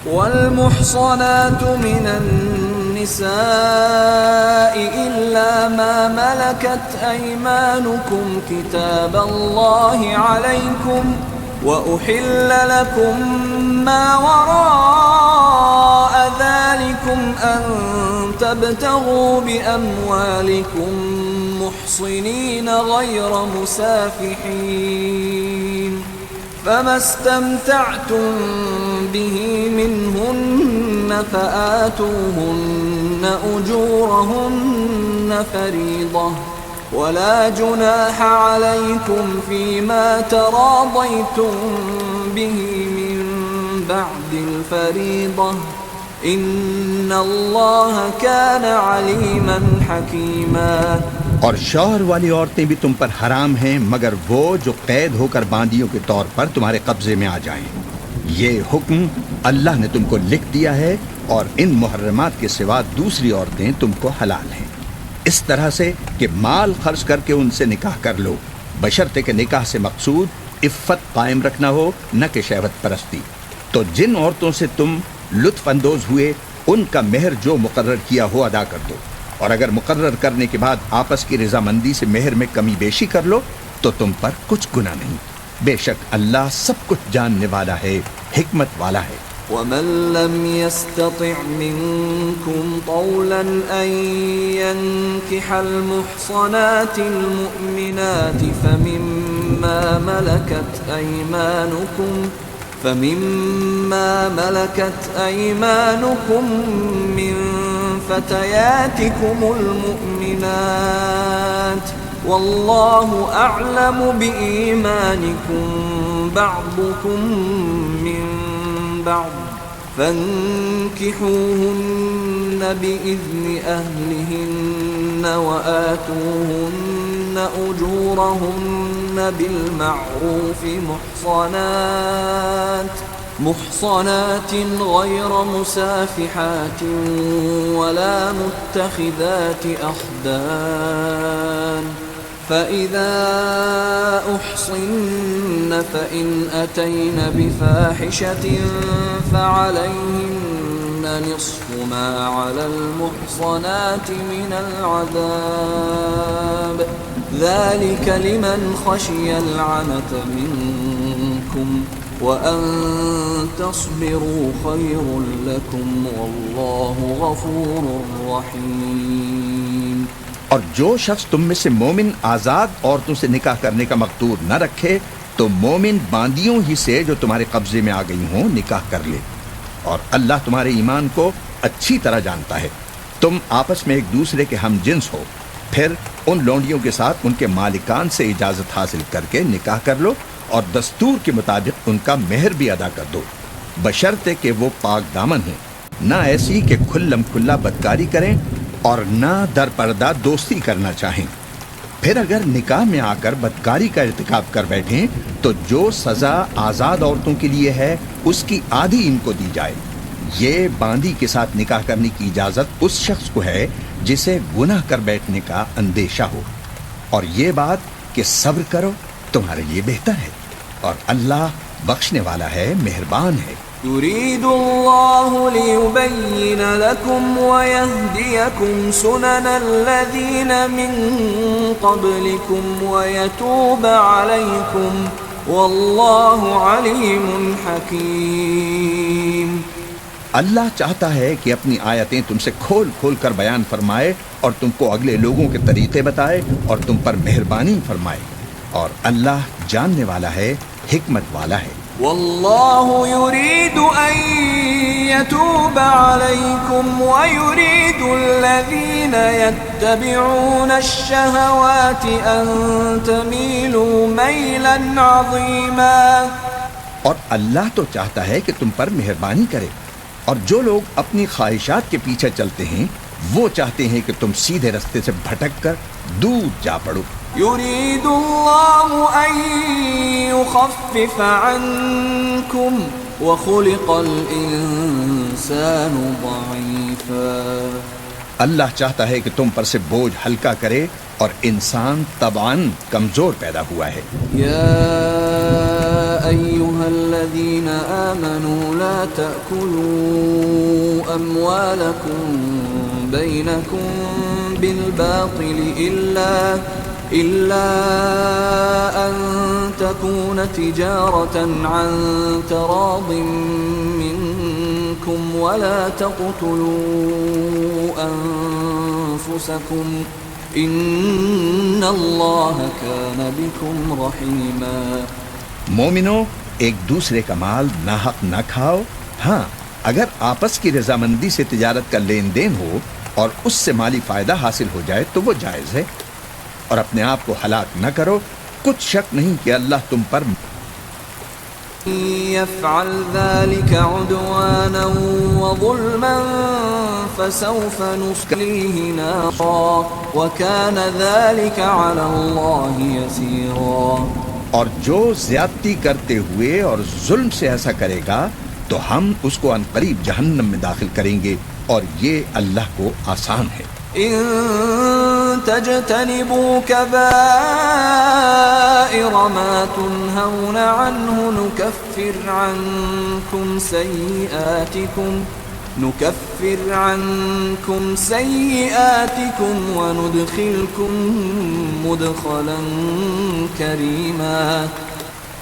والمحصنات من النساء إلا ما ملكت أيمانكم كتاب الله عليكم وأحل لكم ما وراء ذلكم أن تبتغوا بأموالكم محصنين غير مسافحين فما استمتعتم به منهن فآتوهن أجورهن فريضة ولا جناح عليكم فيما تراضيتم به من بعد الفريضة إن الله كان عليما حكيما۔ اور شوہر والی عورتیں بھی تم پر حرام ہیں مگر وہ جو قید ہو کر باندیوں کے طور پر تمہارے قبضے میں آ جائیں۔ یہ حکم اللہ نے تم کو لکھ دیا ہے، اور ان محرمات کے سوا دوسری عورتیں تم کو حلال ہیں، اس طرح سے کہ مال خرچ کر کے ان سے نکاح کر لو، بشرطے کہ نکاح سے مقصود عفت قائم رکھنا ہو، نہ کہ شہوت پرستی۔ تو جن عورتوں سے تم لطف اندوز ہوئے ان کا مہر جو مقرر کیا ہو ادا کر دو، اور اگر مقرر کرنے کے بعد آپس کی رضامندی سے مہر میں کمی بیشی کر لو تو تم پر کچھ گناہ نہیں، بے شک اللہ سب کچھ جاننے والا ہے، حکمت والا ہے۔ ومن لم يستطع منكم طولا أن ينكح المحصنات المؤمنات فمما ملكت أيمانكم من فتياتكم المؤمنات والله أعلم بإيمانكم بعضكم من بعض فانكحوهن بإذن أهلهن وآتوهن أجورهن بالمعروف محصنات غير مسافحات ولا متخذات أخدان فإذا أحصن فإن أتين بفاحشة فعليهن نصف ما على المحصنات من العذاب ذلك لمن خشي العنة منكم وَأَن تَصْبِرُوا خَيْرٌ لَكُمْ وَاللَّهُ غَفُورٌ رَحِيمٌ۔ اور جو شخص تم میں سے مومن آزاد عورتوں سے نکاح کرنے کا مقدور نہ رکھے تو مومن باندیوں ہی سے جو تمہارے قبضے میں آ گئی ہوں نکاح کر لے، اور اللہ تمہارے ایمان کو اچھی طرح جانتا ہے۔ تم آپس میں ایک دوسرے کے ہم جنس ہو، پھر ان لونڈیوں کے ساتھ ان کے مالکان سے اجازت حاصل کر کے نکاح کر لو، اور دستور کے مطابق ان کا مہر بھی ادا کر دو، بشرطے کہ وہ پاک دامن ہوں، نہ ایسی کہ کھلم کھلا بدکاری کریں اور نہ در پردہ دوستی کرنا چاہیں۔ پھر اگر نکاح میں آ کر بدکاری کا ارتکاب کر بیٹھیں تو جو سزا آزاد عورتوں کے لیے ہے اس کی آدھی ان کو دی جائے۔ یہ باندی کے ساتھ نکاح کرنے کی اجازت اس شخص کو ہے جسے گناہ کر بیٹھنے کا اندیشہ ہو، اور یہ بات کہ صبر کرو تمہارے لیے بہتر ہے، اور اللہ بخشنے والا ہے، مہربان ہے۔ يريد الله ليبين لكم ويهديكم سنن الذين من قبلكم ويتوب عليكم والله عليم حكيم۔ اللہ چاہتا ہے کہ اپنی آیتیں تم سے کھول کھول کر بیان فرمائے اور تم کو اگلے لوگوں کے طریقے بتائے اور تم پر مہربانی فرمائے، اور اللہ جاننے والا ہے، حکمت والا ہے۔ واللہ یرید ان یتوب علیکم ویرید الذین یتبعون الشہوات ان تمیلوا میلا عظیما۔ اور اللہ تو چاہتا ہے کہ تم پر مہربانی کرے، اور جو لوگ اپنی خواہشات کے پیچھے چلتے ہیں وہ چاہتے ہیں کہ تم سیدھے رستے سے بھٹک کر دور جا پڑو۔ يريد الله أن يخفف عنكم وخلق الإنسان ضعيفا۔ اللہ چاہتا ہے کہ تم پر سے بوجھ ہلکا کرے، اور انسان طبعاً کمزور پیدا ہوا ہے۔ يا أيها الذين آمنوا لا تأكلوا أموالكم بينكم بالباطل إلا أن تكون تجارة عن تراض منكم ولا تقتلوا أنفسكم إن الله كان بكم رحيما. مومنو، ایک دوسرے کا مال ناحق نہ کھاؤ. ہاں، اگر آپس کی رضامندی سے تجارت کا لین دین ہو اور اس سے مالی فائدہ حاصل ہو جائے تو وہ جائز ہے. اور اپنے آپ کو ہلاک نہ کرو، کچھ شک نہیں کہ اللہ تم پر يفعل ذلك عدوانا وظلما فسوف نصليه نارا وكان ذلك على الله يسيرا. اور جو زیادتی کرتے ہوئے اور ظلم سے ایسا کرے گا تو ہم اس کو عنقریب جہنم میں داخل کریں گے، اور یہ اللہ کو آسان ہے. إن تجتنبوا كبائر ما تنهون عنه نكفر عنكم سيئاتكم وندخلكم مدخلا كريما.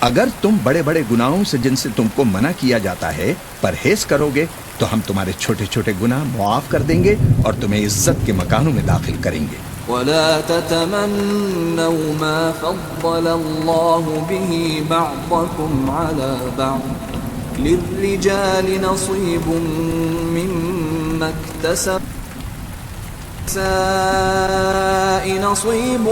اگر تم بڑے بڑے گناہوں سے جن سے تم کو منع کیا جاتا ہے پرہیز کرو گے تو ہم تمہارے چھوٹے چھوٹے گناہ معاف کر دیں گے اور تمہیں عزت کے مکانوں میں داخل کریں گے. ولا تتمنوا ما فضل الله به بعضكم على بعض للرجال نصيب مما اكتسب للنساء نصيب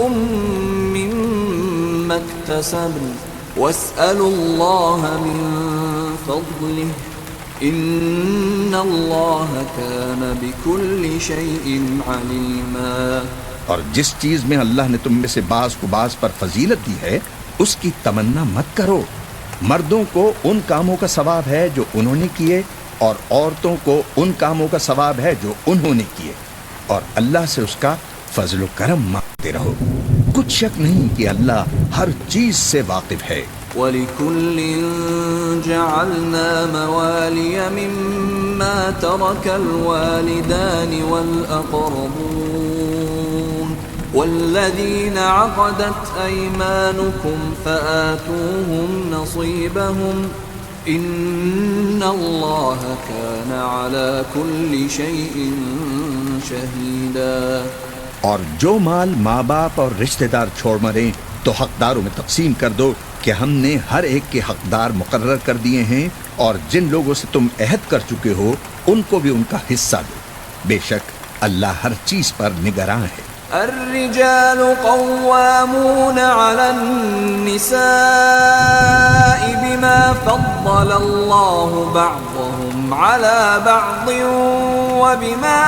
مما اكتسبن واسألوا الله من فضله إن الله كان بكل شيء عليما. اور جس چیز میں اللہ نے تم میں سے بعض کو بعض پر فضیلت دی ہے اس کی تمنا مت کرو. مردوں کو ان کاموں کا ثواب ہے جو انہوں نے کیے، اور عورتوں کو ان کاموں کا ثواب ہے جو انہوں نے کیے، اور اللہ سے اس کا فضل و کرم مانگتے رہو. کچھ شک نہیں کہ اللہ ہر چیز سے واقف ہے. وَلِكُلٍّ جَعَلْنَا مَوَالِيَ مِمَّا تَرَكَ الْوَالِدَانِ وَالْأَقْرَبُونَ وَالَّذِينَ عَقَدَتْ أَيْمَانُكُمْ فَآتُوهُمْ نَصِيبَهُمْ إِنَّ اللَّهَ كَانَ عَلَى كُلِّ شَيْءٍ شَهِيدًا. اور جو مال ماں باپ اور رشتہ دار چھوڑ مریں تو حقداروں میں تقسیم کر دو کہ ہم نے ہر ایک کے حقدار مقرر کر دیے ہیں، اور جن لوگوں سے تم عہد کر چکے ہو ان کو بھی ان کا حصہ دو. بے شک اللہ ہر چیز پر نگراں ہے. الرجال قوامون على النساء بما فضل الله بعضهم على بعض وبما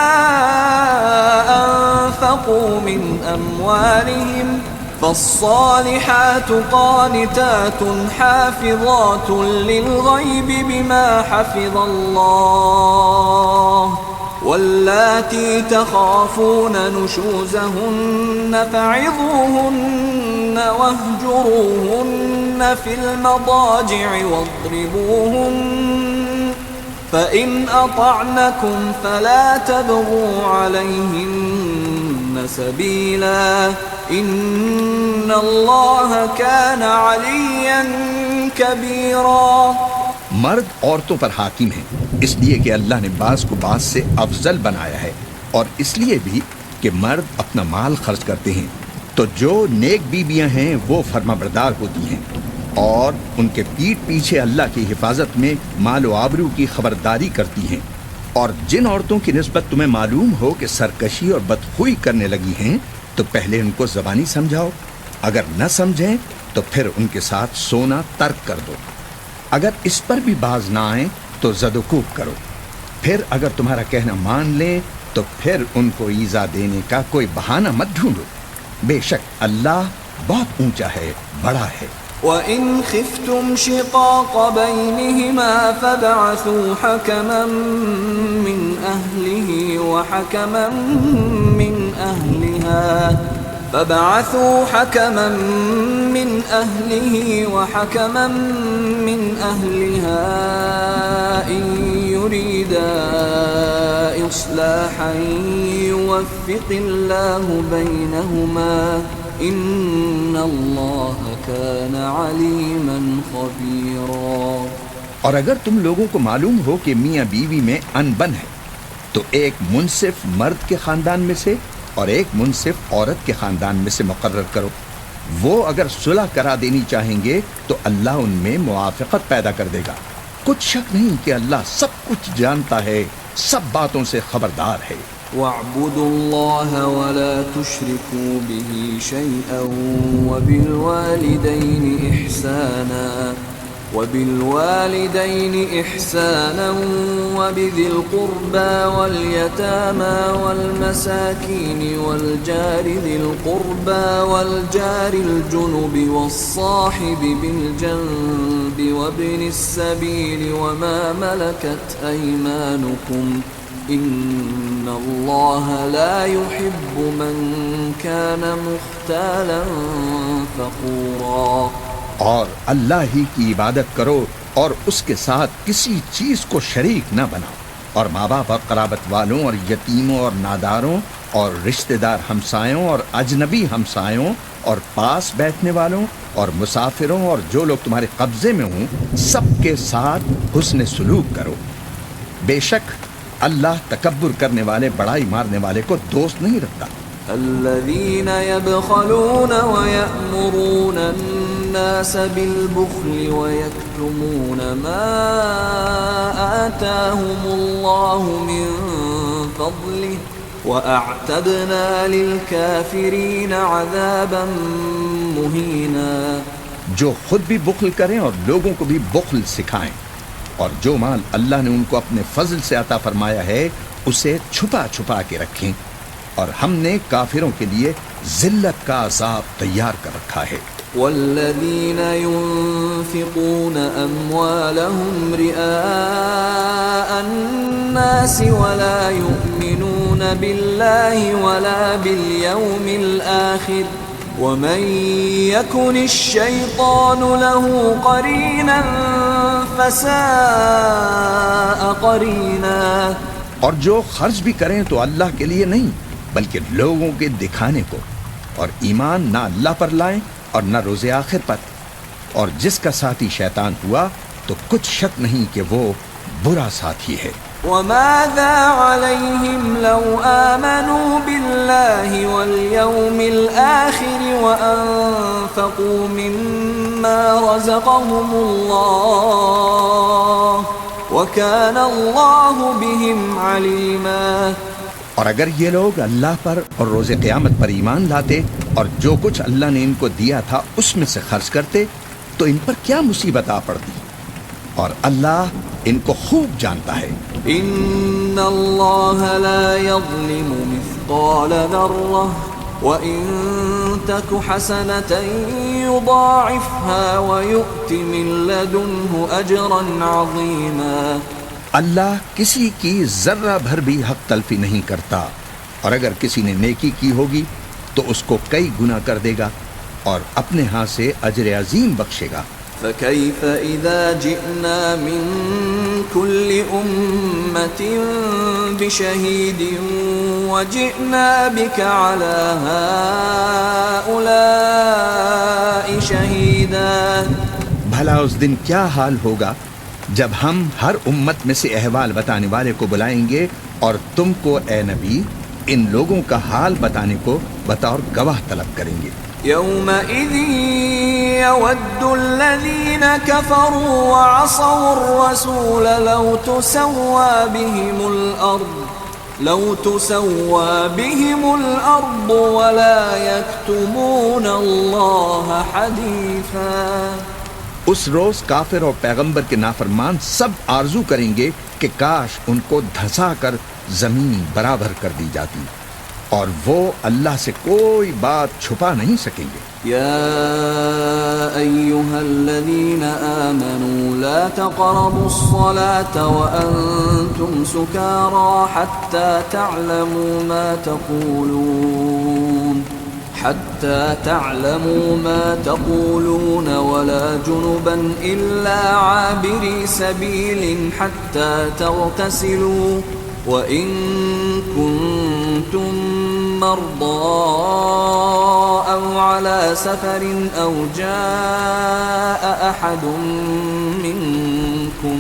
أنفقوا من أموالهم فالصالحات قانتات حافظات للغيب بما حفظ الله واللاتي تخافون نشوزهن فعظوهن واهجروهن في المضاجع واضربوهن فإن أطعنكم فلا تبغوا عليهن سبيلا إن الله كان عليا كبيرا. مرد عورتوں پر حاکم ہیں اس لیے کہ اللہ نے بعض کو بعض سے افضل بنایا ہے، اور اس لیے بھی کہ مرد اپنا مال خرچ کرتے ہیں. تو جو نیک بیویاں ہیں وہ فرما بردار ہوتی ہیں اور ان کے پیٹھ پیچھے اللہ کی حفاظت میں مال و آبرو کی خبرداری کرتی ہیں. اور جن عورتوں کی نسبت تمہیں معلوم ہو کہ سرکشی اور بدخوئی کرنے لگی ہیں تو پہلے ان کو زبانی سمجھاؤ، اگر نہ سمجھیں تو پھر ان کے ساتھ سونا ترک کر دو. اگر اس پر بھی باز نہ آئیں تو زد و کوب کرو. پھر اگر تمہارا کہنا مان لیں تو پھر ان کو ایذا دینے کا کوئی بہانہ مت ڈھونڈو. بے شک اللہ بہت اونچا ہے، بڑا ہے. وَإِنْ خِفْتُمْ شِقَاقَ بَيْنِهِمَا فَابْعَثُوا حَكَمًا مِّنْ أَهْلِهِ وَحَكَمًا مِّنْ أَهْلِهَا فبعثوا حكما من أهله وحكما من أهلها إن يريدا إصلاحا يوفق الله بينهما إن الله كان عليما خبيرا۔ اور اگر تم لوگوں کو معلوم ہو کہ میاں بیوی میں انبن ہے تو ایک منصف مرد کے خاندان میں سے اور ایک منصف عورت کے خاندان میں سے مقرر کرو۔ وہ اگر صلح کرا دینی چاہیں گے تو اللہ ان میں موافقت پیدا کر دے گا۔ کچھ شک نہیں کہ اللہ سب کچھ جانتا ہے، سب باتوں سے خبردار ہے۔ وَاعْبُدُوا اللَّهَ وَلَا تُشْرِكُوا بِهِ شَيْئًا وَبِالْوَالِدَيْنِ إِحْسَانًا وَبِذِي الْقُرْبَى وَالْيَتَامَى وَالْمَسَاكِينِ وَالْجَارِ ذِي الْقُرْبَى وَالْجَارِ الْجُنُبِ وَالصَّاحِبِ بِالْجَنبِ وَابْنِ السَّبِيلِ وَمَا مَلَكَتْ أَيْمَانُكُمْ إِنَّ اللَّهَ لَا يُحِبُّ مَنْ كَانَ مُخْتَالًا فَخُورًا۔ اور اللہ ہی کی عبادت کرو اور اس کے ساتھ کسی چیز کو شریک نہ بناؤ، اور ماں باپ اور قرابت والوں اور یتیموں اور ناداروں اور رشتہ دار ہمسایوں اور اجنبی ہمسایوں اور پاس بیٹھنے والوں اور مسافروں اور جو لوگ تمہارے قبضے میں ہوں سب کے ساتھ حسن سلوک کرو۔ بے شک اللہ تکبر کرنے والے، بڑائی مارنے والے کو دوست نہیں رکھتا۔ الذين يبخلون ويأمرون الناس بالبخل ويكتمون ما آتاهم الله من فضله وأعتدنا للكافرين عذابا مهينا۔ جو خود بھی بخل کریں اور لوگوں کو بھی بخل سکھائیں، اور جو مال اللہ نے ان کو اپنے فضل سے عطا فرمایا ہے اسے چھپا چھپا کے رکھیں، اور ہم نے کافروں کے لیے ذلت کا عذاب تیار کر رکھا ہے۔ والذین ينفقون اموالهم رئاء الناس ولا يؤمنون بالله ولا باليوم الآخر ومن يكن الشيطان له قرينا فساء قرينا۔ اور جو خرچ بھی کریں تو اللہ کے لیے نہیں بلکہ لوگوں کے دکھانے کو، اور ایمان نہ اللہ پر لائیں اور نہ روز آخر پر، اور جس کا ساتھی شیطان ہوا تو کچھ شک نہیں کہ وہ برا ساتھی ہے۔ وَمَاذَا عَلَيْهِمْ لَوْ آمَنُوا بِاللَّهِ وَالْيَوْمِ الْآخِرِ وَأَنفَقُوا مِمَّا رَزَقَهُمُ اللَّهُ وَكَانَ اللَّهُ بِهِمْ عَلِيمًا۔ اور اگر یہ لوگ اللہ پر اور روز قیامت پر ایمان لاتے اور جو کچھ اللہ نے ان کو دیا تھا اس میں سے خرچ کرتے تو ان پر کیا مصیبت آ پڑتی، اور اللہ ان کو خوب جانتا ہے۔ ان اللہ لا یظلم مثقال ذرہ وَإِن تَكُ حَسَنَةً يُضَاعِفْهَا وَيُؤْتِ مِن لَّدُنْهُ أَجْرًا عَظِيمًا۔ اللہ کسی کی ذرہ بھر بھی حق تلفی نہیں کرتا، اور اگر کسی نے نیکی کی ہوگی تو اس کو کئی گنا کر دے گا اور اپنے ہاں سے اجر عظیم بخشے گا۔ فَكَيْفَ إِذَا جِئْنَا مِن كُلِّ أُمَّةٍ بِشَهِيدٍ وَجِئْنَا بِكَ عَلَى هَؤُلَاءِ شَهِيدًا۔ بھلا اس دن کیا حال ہوگا جب ہم ہر امت میں سے احوال بتانے والے کو بلائیں گے اور تم کو اے نبی ان لوگوں کا حال بتانے کو بطور گواہ طلب کریں گے۔ يومئذ يود الذين كفروا وعصوا الرسول لو تسوى بهم الأرض ولا يكتمون الله حديثا۔ اس روز کافر اور پیغمبر کے نافرمان سب آرزو کریں گے کہ کاش ان کو دھسا کر زمین برابر کر دی جاتی، اور وہ اللہ سے کوئی بات چھپا نہیں سکیں گے۔ یا ایھا الذین آمنوا لا تقربوا الصلاة وانتم سکارى حتى تعلموا ما تقولون حتى تعلموا ما تقولون ولا جنبا إلا عابري سبيل حتى تغتسلوا وإن كنتم مرضى أو على سفر أو جاء أحد منكم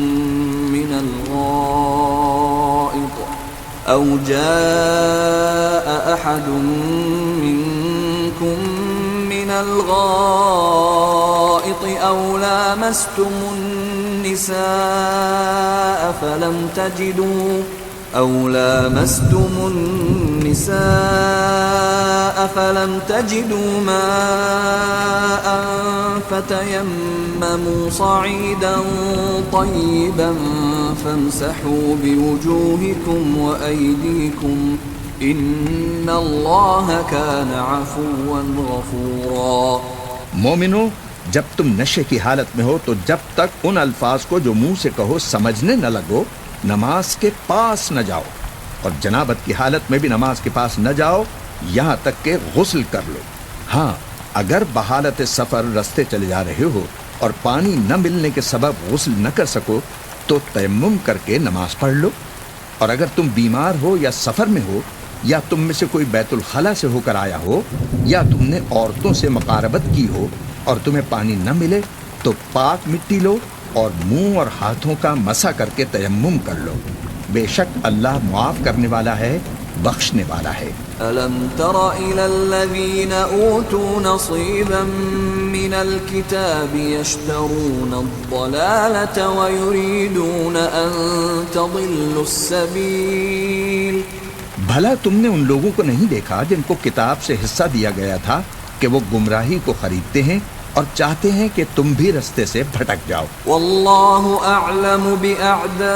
من الغائط أو لامستم النساء فلم تجدوا ماء فتيمموا صعيدا طيبا فامسحوا بوجوهكم وأيديكم إن الله كان عفوا غفورا. مومنو، جب تم نشے کی حالت میں ہو تو جب تک ان الفاظ کو جو منہ سے کہو سمجھنے نہ لگو نماز کے پاس نہ جاؤ، اور جنابت کی حالت میں بھی نماز کے پاس نہ جاؤ یہاں تک کہ غسل کر لو. ہاں، اگر بحالت سفر رستے چلے جا رہے ہو اور پانی نہ ملنے کے سبب غسل نہ کر سکو تو تیمم کر کے نماز پڑھ لو. اور اگر تم بیمار ہو یا سفر میں ہو یا تم میں سے کوئی بیت الخلا سے ہو کر آیا ہو یا تم نے عورتوں سے مقاربت کی ہو اور تمہیں پانی نہ ملے تو پاک مٹی لو اور منہ اور ہاتھوں کا مسح کر کے تیمم کر لو. بے شک اللہ معاف کرنے والا ہے، بخشنے والا ہے. أَلَمْ تَرَ إِلَى الَّذِينَ أُوتُوا نَصِيبًا مِّنَ الْكِتَابِ يَشْتَرُونَ الضَّلَالَةَ وَيُرِيدُونَ أَن تَضِلُّوا السَّبِيلَ. بھلا تم نے ان لوگوں کو نہیں دیکھا جن کو کتاب سے حصہ دیا گیا تھا کہ وہ گمراہی کو خریدتے ہیں اور چاہتے ہیں کہ تم بھی رستے سے بھٹک جاؤ. واللہ اعلم بأعدائکم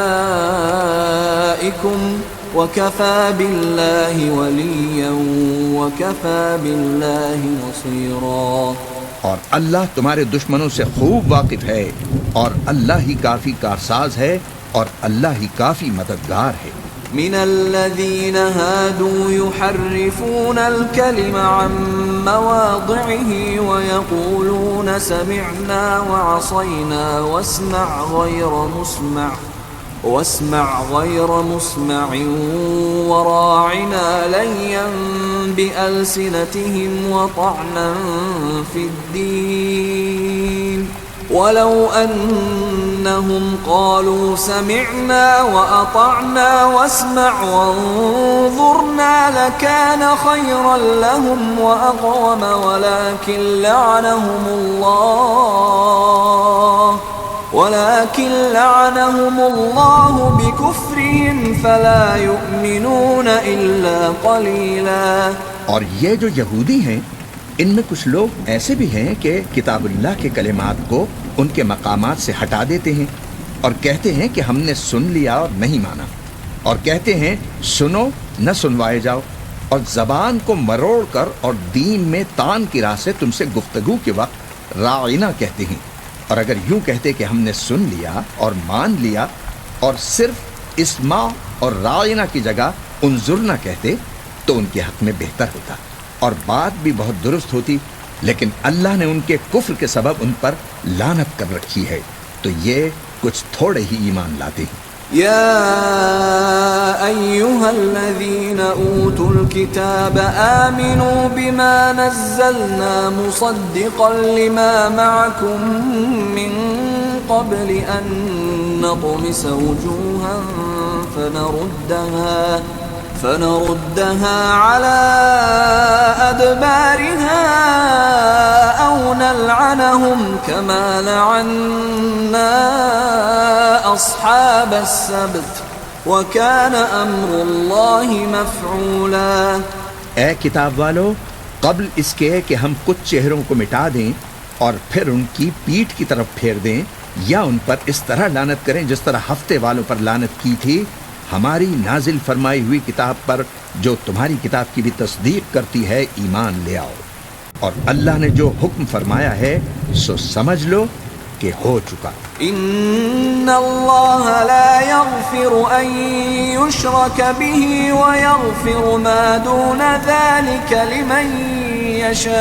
وکفى باللہ ولیا وکفى باللہ نصیرا. اور اللہ تمہارے دشمنوں سے خوب واقف ہے اور اللہ ہی کافی کارساز ہے اور اللہ ہی کافی مددگار ہے. من الذين هادوا يحرفون الكلم عن مواضعه ويقولون سمعنا وعصينا واسمع غير مسمع وراعنا ليا بألسنتهم وطعنا في الدين ولو أنهم قالوا سمعنا وأطعنا واسمع وانظرنا لكان خيرا لهم وأقوم ولكن لعنهم الله بكفرهم فلا يؤمنون إلا قليلا. اور یہ جو یہودی ہیں ان میں کچھ لوگ ایسے بھی ہیں کہ کتاب اللہ کے کلمات کو ان کے مقامات سے ہٹا دیتے ہیں اور کہتے ہیں کہ ہم نے سن لیا اور نہیں مانا، اور کہتے ہیں سنو نہ سنوائے جاؤ، اور زبان کو مروڑ کر اور دین میں تان کی راہ سے تم سے گفتگو کے وقت راعنا کہتے ہیں. اور اگر یوں کہتے کہ ہم نے سن لیا اور مان لیا اور صرف اسمع اور راعنا کی جگہ انظرنا کہتے تو ان کے حق میں بہتر ہوتا اور بات بھی بہت درست ہوتی، لیکن اللہ نے ان کے کفر کے سبب ان پر لعنت کر رکھی ہے تو یہ کچھ تھوڑے ہی ایمان لاتے ہیں. يا أيها الذين أوتوا الكتاب آمنوا بما نزلنا مصدقا لما معكم من قبل أن نطمس وجوها فنردها على أدبارها أو نلعنهم كما لعنا أصحاب السبت وكان أمر الله مفعولا. اے کتاب والو، قبل اس کے کہ ہم کچھ چہروں کو مٹا دیں اور پھر ان کی پیٹھ کی طرف پھیر دیں یا ان پر اس طرح لعنت کریں جس طرح ہفتے والوں پر لعنت کی تھی، ہماری نازل فرمائی ہوئی کتاب پر جو تمہاری کتاب کی بھی تصدیق کرتی ہے ایمان لے آؤ. اور اللہ نے جو حکم فرمایا ہے سو سمجھ لو کہ ہو چکا. ان اللہ لا يغفر ان يشرك به ويغفر ما دون ذلك لمن يشاء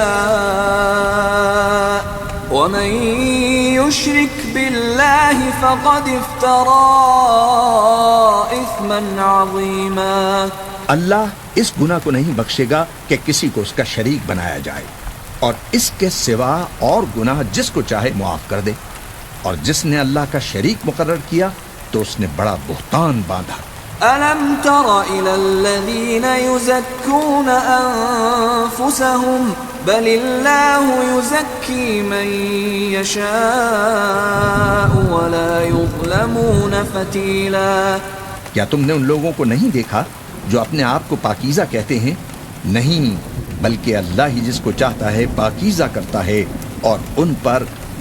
ومن يشرك بالله فقد افترى إثما عظيما. اللہ اس گناہ کو نہیں بخشے گا کہ کسی کو اس کا شریک بنایا جائے، اور اس کے سوا اور گناہ جس کو چاہے معاف کر دے، اور جس نے اللہ کا شریک مقرر کیا تو اس نے بڑا بہتان باندھا. أَلَمْ تَرَ إِلَى الَّذِينَ يُزَكُّونَ أَنفُسَهُمْ بَلِ اللَّهُ يُزَكِّي مَن يَشَاءُ وَلَا يُظْلَمُونَ فَتِيلًا. کیا تم نے ان لوگوں کو نہیں دیکھا جو اپنے آپ کو پاکیزہ کہتے ہیں؟ نہیں، بلکہ اللہ ہی جس کو چاہتا ہے پاکیزہ کرتا ہے، اور ان پر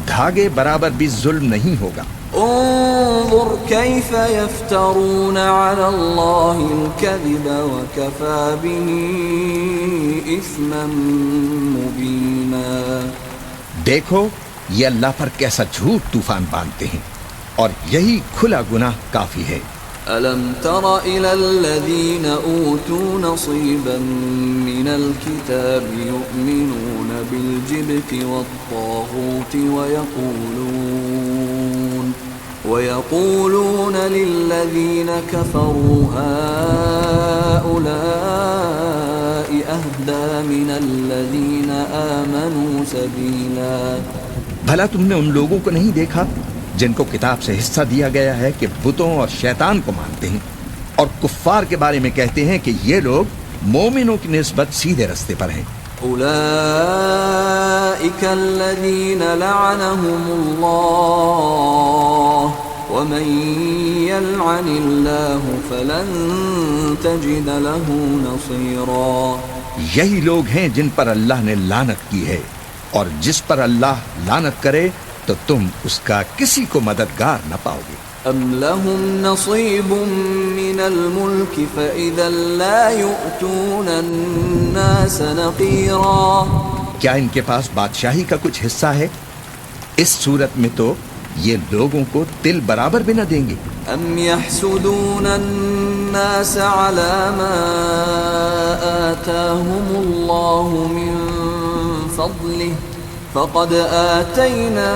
دھاگے برابر بھی ظلم نہیں ہوگا. انظر كيف يفترون على الله الكذب وكفى به إثما مبينا. دیکھو یہ اللہ پر کیسا جھوٹ طوفان باندھتے ہیں، اور یہی کھلا گناہ کافی ہے. ألم تر إلى الذين أوتوا نصيبا من الكتاب يؤمنون بالجبت والطاغوت ويقولون للذين كفروا هؤلاء أهدى من الذين آمنوا سبيلا. بھلا تم نے ان لوگوں کو نہیں دیکھا جن کو کتاب سے حصہ دیا گیا ہے کہ بتوں اور شیطان کو مانتے ہیں، اور کفار کے بارے میں کہتے ہیں کہ یہ لوگ مومنوں کی نسبت سیدھے رستے پر ہیں. أولئك الذين لعنهم الله ومن يلعن الله فلن تجد له نصيرا. یہی لوگ ہیں جن پر اللہ نے لعنت کی ہے، اور جس پر اللہ لعنت کرے تو تم اس کا کسی کو مددگار نہ پاؤ گے. ام لهم نصيب من الملك فإذا لا يؤتون الناس نقيرا. کیا ان کے پاس بادشاہی کا کچھ حصہ ہے؟ اس صورت میں تو یہ لوگوں کو تل برابر بھی نہ دیں گے. ام يحسدون الناس على ما آتاهم الله من فضله فقد آتينا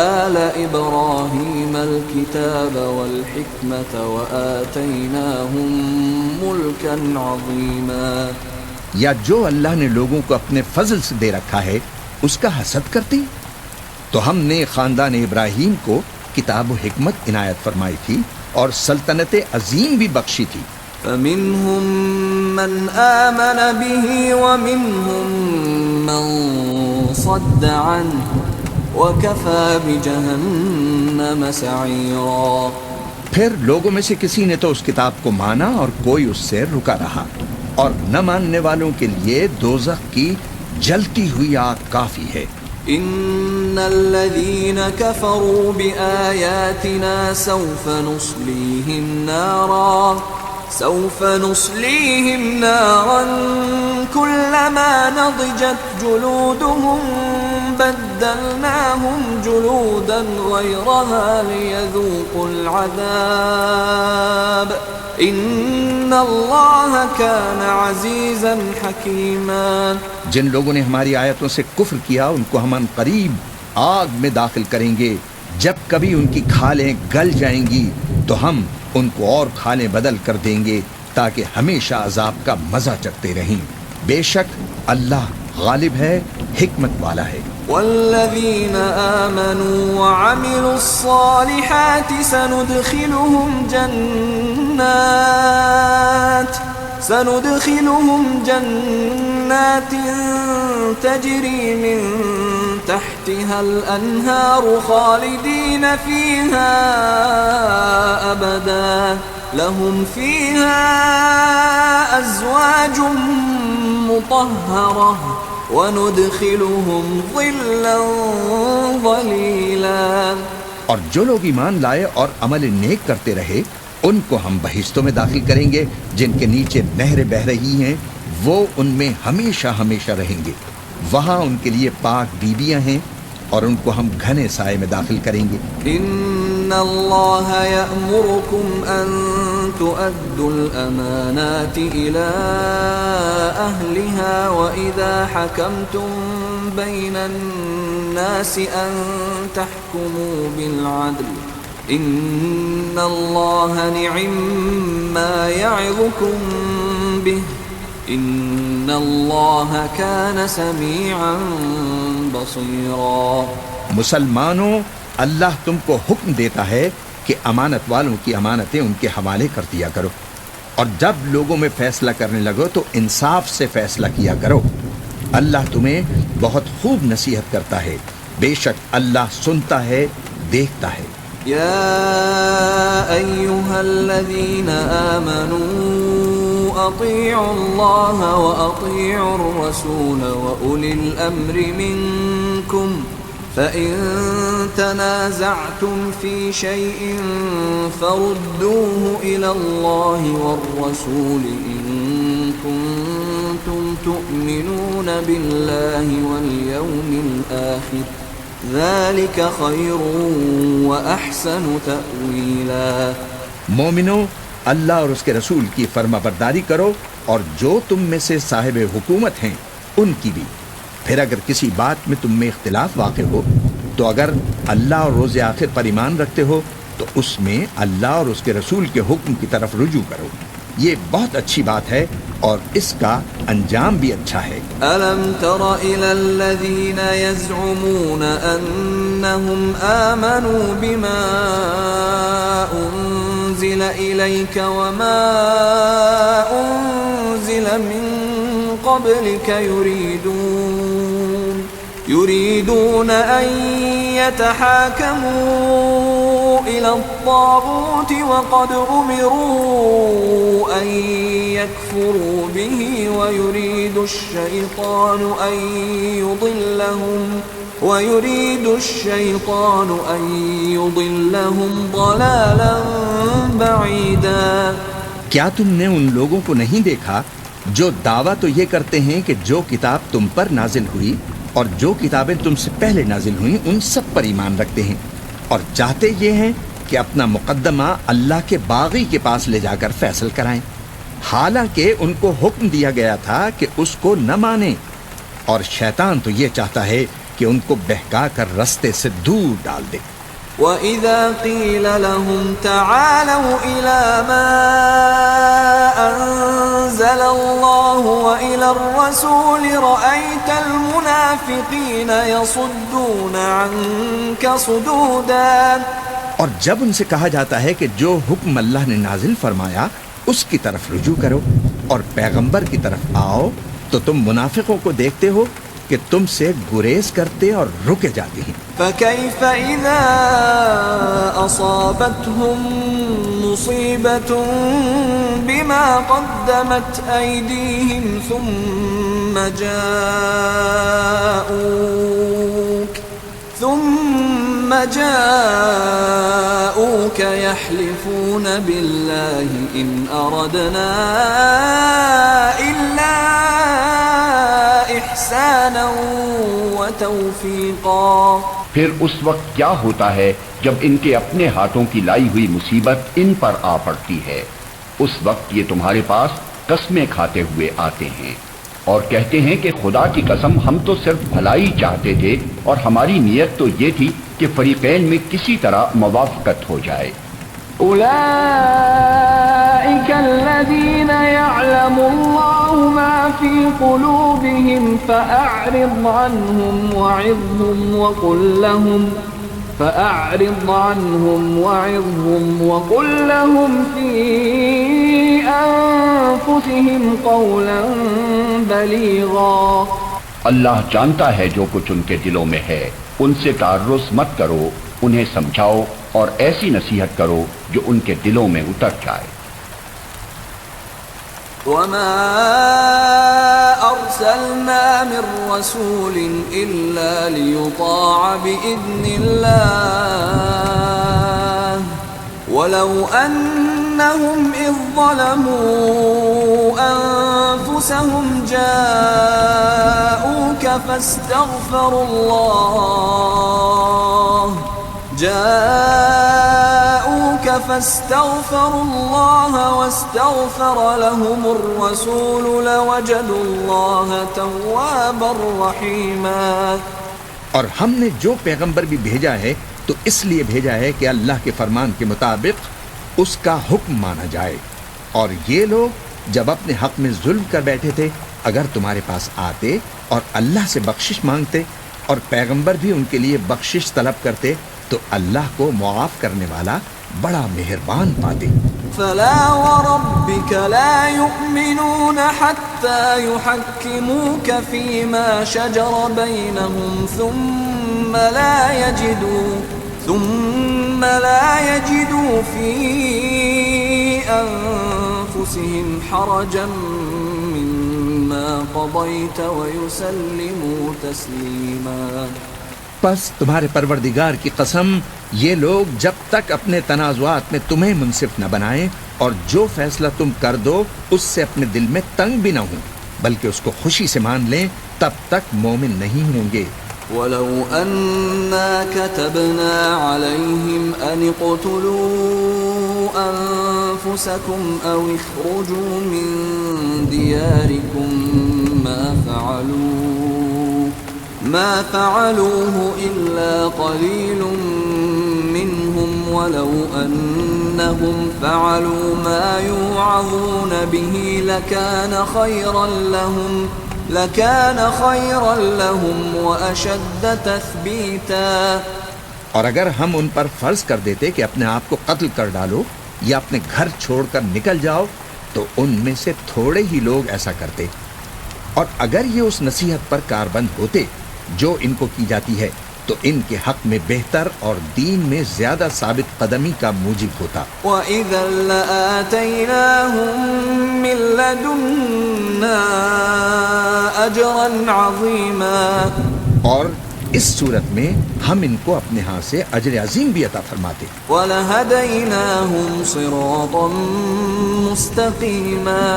آل إبراهيم الكتاب والحكمة وآتيناهم ملكا عظيما. یا جو اللہ نے لوگوں کو اپنے فضل سے دے رکھا ہے اس کا حسد کرتے ہیں؟ تو ہم نے خاندان ابراہیم کو کتاب و حکمت عنایت فرمائی تھی اور سلطنت عظیم بھی بخشی تھی. فمنهم من آمن به ومنهم من صد عنه وكفى بجهنم سعيرا. پھر لوگوں میں سے کسی نے تو اس کتاب کو مانا اور کوئی اس سے رکا رہا، اور نہ ماننے والوں کے لیے دوزخ کی جلتی ہوئی آگ کافی ہے. ان الذين كفروا بآياتنا سوف نصليهم نارا كلما نضجت جلودهم بدلناهم جلودا غيرها ليذوقوا العذاب ان الله كان عزيزا حكيما. جن لوگوں نے ہماری آیتوں سے کفر کیا ان کو ہم ان قریب آگ میں داخل کریں گے. جب کبھی ان کی کھالیں گل جائیں گی تو ہم ان کو اور کھالیں بدل کر دیں گے تاکہ ہمیشہ عذاب کا مزہ چکھتے رہیں. بے شک اللہ غالب ہے، حکمت والا ہے. والذین آمنوا وعملوا الصالحات سندخلهم جنات تجری من تحتها الانہار خالدین فیہا ابدا لهم فیہا ازواج مطہرہ وندخلهم ظلا ظلیلا. اور جو لوگ ایمان لائے اور عمل نیک کرتے رہے ان کو ہم بہشتوں میں داخل کریں گے جن کے نیچے نہریں بہہ رہی ہیں، وہ ان میں ہمیشہ ہمیشہ رہیں گے. وہاں ان کے لیے پاک بیویاں ہیں اور ان کو ہم گھنے سائے میں داخل کریں گے. ان اللہ یأمرکم ان تؤدوا الأمانات إلى أهلها وإذا حكمتم بين الناس أن تحكموا بالعدل إن الله نعم ما يعظكم به إن الله كان سميعا بصيرا. مسلمانوں، اللہ تم کو حکم دیتا ہے کہ امانت والوں کی امانتیں ان کے حوالے کر دیا کرو، اور جب لوگوں میں فیصلہ کرنے لگو تو انصاف سے فیصلہ کیا کرو. اللہ تمہیں بہت خوب نصیحت کرتا ہے، بے شک اللہ سنتا ہے، دیکھتا ہے. يا أيها الذين آمنوا أطيعوا الله وأطيعوا الرسول وأولي الأمر منكم فإن تنازعتم في شيء فردوه إلى الله والرسول إن كنتم تؤمنون بالله واليوم الآخر ذلك خير وأحسن تأويلا. مومنو، اللہ اور اس کے رسول کی فرما برداری کرو، اور جو تم میں سے صاحب حکومت ہیں ان کی بھی. پھر اگر کسی بات میں تم میں اختلاف واقع ہو تو اگر اللہ اور روز آخر پر ایمان رکھتے ہو تو اس میں اللہ اور اس کے رسول کے حکم کی طرف رجوع کرو. یہ بہت اچھی بات ہے اور اس کا انجام بھی اچھا ہے. أَلَمْ تَرَ إِلَى الَّذِينَ يَزْعُمُونَ أَنَّهُمْ آمَنُوا بِمَا أُنزِلَ إِلَيْكَ وَمَا أُنزِلَ مِن قَبْلِكَ يريدون أن يتحاكموا إلى الطاغوت وقد أمروا أن يكفروا به ويريد الشيطان أن يضلهم ضلالا بعيدا. کیا تم نے ان لوگوں کو نہیں دیکھا جو دعویٰ تو یہ کرتے ہیں کہ جو کتاب تم پر نازل ہوئی اور جو کتابیں تم سے پہلے نازل ہوئیں ان سب پر ایمان رکھتے ہیں، اور چاہتے یہ ہیں کہ اپنا مقدمہ اللہ کے باغی کے پاس لے جا کر فیصل کرائیں، حالانکہ ان کو حکم دیا گیا تھا کہ اس کو نہ مانیں، اور شیطان تو یہ چاہتا ہے کہ ان کو بہکا کر رستے سے دور ڈال دے. وَإِذَا قِيلَ لَهُمْ تَعَالَوْا إِلَى مَا أَنزَلَ اللَّهُ وَإِلَى الرَّسُولِ رَأَيْتَ الْمُنَافِقِينَ يَصُدُّونَ عَنكَ صُدُودًا. اور جب ان سے کہا جاتا ہے کہ جو حکم اللہ نے نازل فرمایا اس کی طرف رجوع کرو اور پیغمبر کی طرف آؤ تو تم منافقوں کو دیکھتے ہو کہ تم سے گریز کرتے اور رکے جاتے ہیں. فَكَيْفَ إِذَا أَصَابَتْهُم مُّصِيبَةٌ بِمَا قَدَّمَتْ أَيْدِيهِمْ ثُمَّ جَاءُوكَ يَحْلِفُونَ بِاللَّهِ إِنْ أَرَدْنَا إِلَّا إِحْسَانًا وَتَوْفِيقًا. پھر اس وقت کیا ہوتا ہے جب ان کے اپنے ہاتھوں کی لائی ہوئی مصیبت ان پر آ پڑتی ہے؟ اس وقت یہ تمہارے پاس قسمیں کھاتے ہوئے آتے ہیں اور کہتے ہیں کہ خدا کی قسم ہم تو صرف بھلائی چاہتے تھے اور ہماری نیت تو یہ تھی کہ فریقین میں کسی طرح موافقت ہو جائے. أولئك الذين يعلم الله ما في قلوبهم فأعرض عنهم وعظهم وقل لهم في أنفسهم قولا بليغا. اللہ جانتا ہے جو کچھ ان کے دلوں میں ہے، ان سے تعرض مت کرو، انہیں سمجھاؤ اور ایسی نصیحت کرو جو ان کے دلوں میں اتر جائے. وما أرسلنا من رسول إلا ليطاع بإذن الله ولو أنهم إذ ظلموا أنفسهم جاءوك فاستغفروا الله واستغفر لهم الرسول لوجدوا الله توابا رحيما۔ اور ہم نے جو پیغمبر بھی بھیجا ہے تو اس لیے بھیجا ہے کہ اللہ کے فرمان کے مطابق اس کا حکم مانا جائے، اور یہ لوگ جب اپنے حق میں ظلم کر بیٹھے تھے اگر تمہارے پاس آتے اور اللہ سے بخشش مانگتے اور پیغمبر بھی ان کے لیے بخشش طلب کرتے تو اللہ کو معاف کرنے والا بڑا مہربان پاتے۔ فلا وربك لا يؤمنون حتى يحكموك فيما شجر بينهم ثم لا يجدوا في أنفسهم حرجا مما قضيت ويسلموا تسليما۔ پس تمہارے پروردگار کی قسم، یہ لوگ جب تک اپنے تنازعات میں تمہیں منصف نہ بنائیں اور جو فیصلہ تم کر دو اس سے اپنے دل میں تنگ بھی نہ ہوں بلکہ اس کو خوشی سے مان لیں، تب تک مومن نہیں ہوں گے۔ وَلَوْ أَنَّا كَتَبْنَا عَلَيْهِمْ أَنِ اقْتُلُوا أَنفُسَكُمْ أَوْ اخْرُجُوا مِنْ دِيَارِكُمْ ما فعلوه إلا قليل منهم ولو أنهم فعلوا ما يوعظون به لكان خيرا لهم وأشد تثبيتا۔ اور اگر ہم ان پر فرض کر دیتے کہ اپنے آپ کو قتل کر ڈالو یا اپنے گھر چھوڑ کر نکل جاؤ تو ان میں سے تھوڑے ہی لوگ ایسا کرتے، اور اگر یہ اس نصیحت پر کاربند ہوتے جو ان کو کی جاتی ہے تو ان کے حق میں بہتر اور دین میں زیادہ ثابت قدمی کا موجب ہوتا۔ وَإِذًا لَآتَيْنَاهُم مِّن لَّدُنَّا أَجْرًا عَظِيمًا، اور اس صورت میں ہم ان کو اپنے ہاں سے اجر عظیم بھی عطا فرماتے۔ وَلَهَدَيْنَاهُمْ صِرَاطًا مُّسْتَقِيمًا،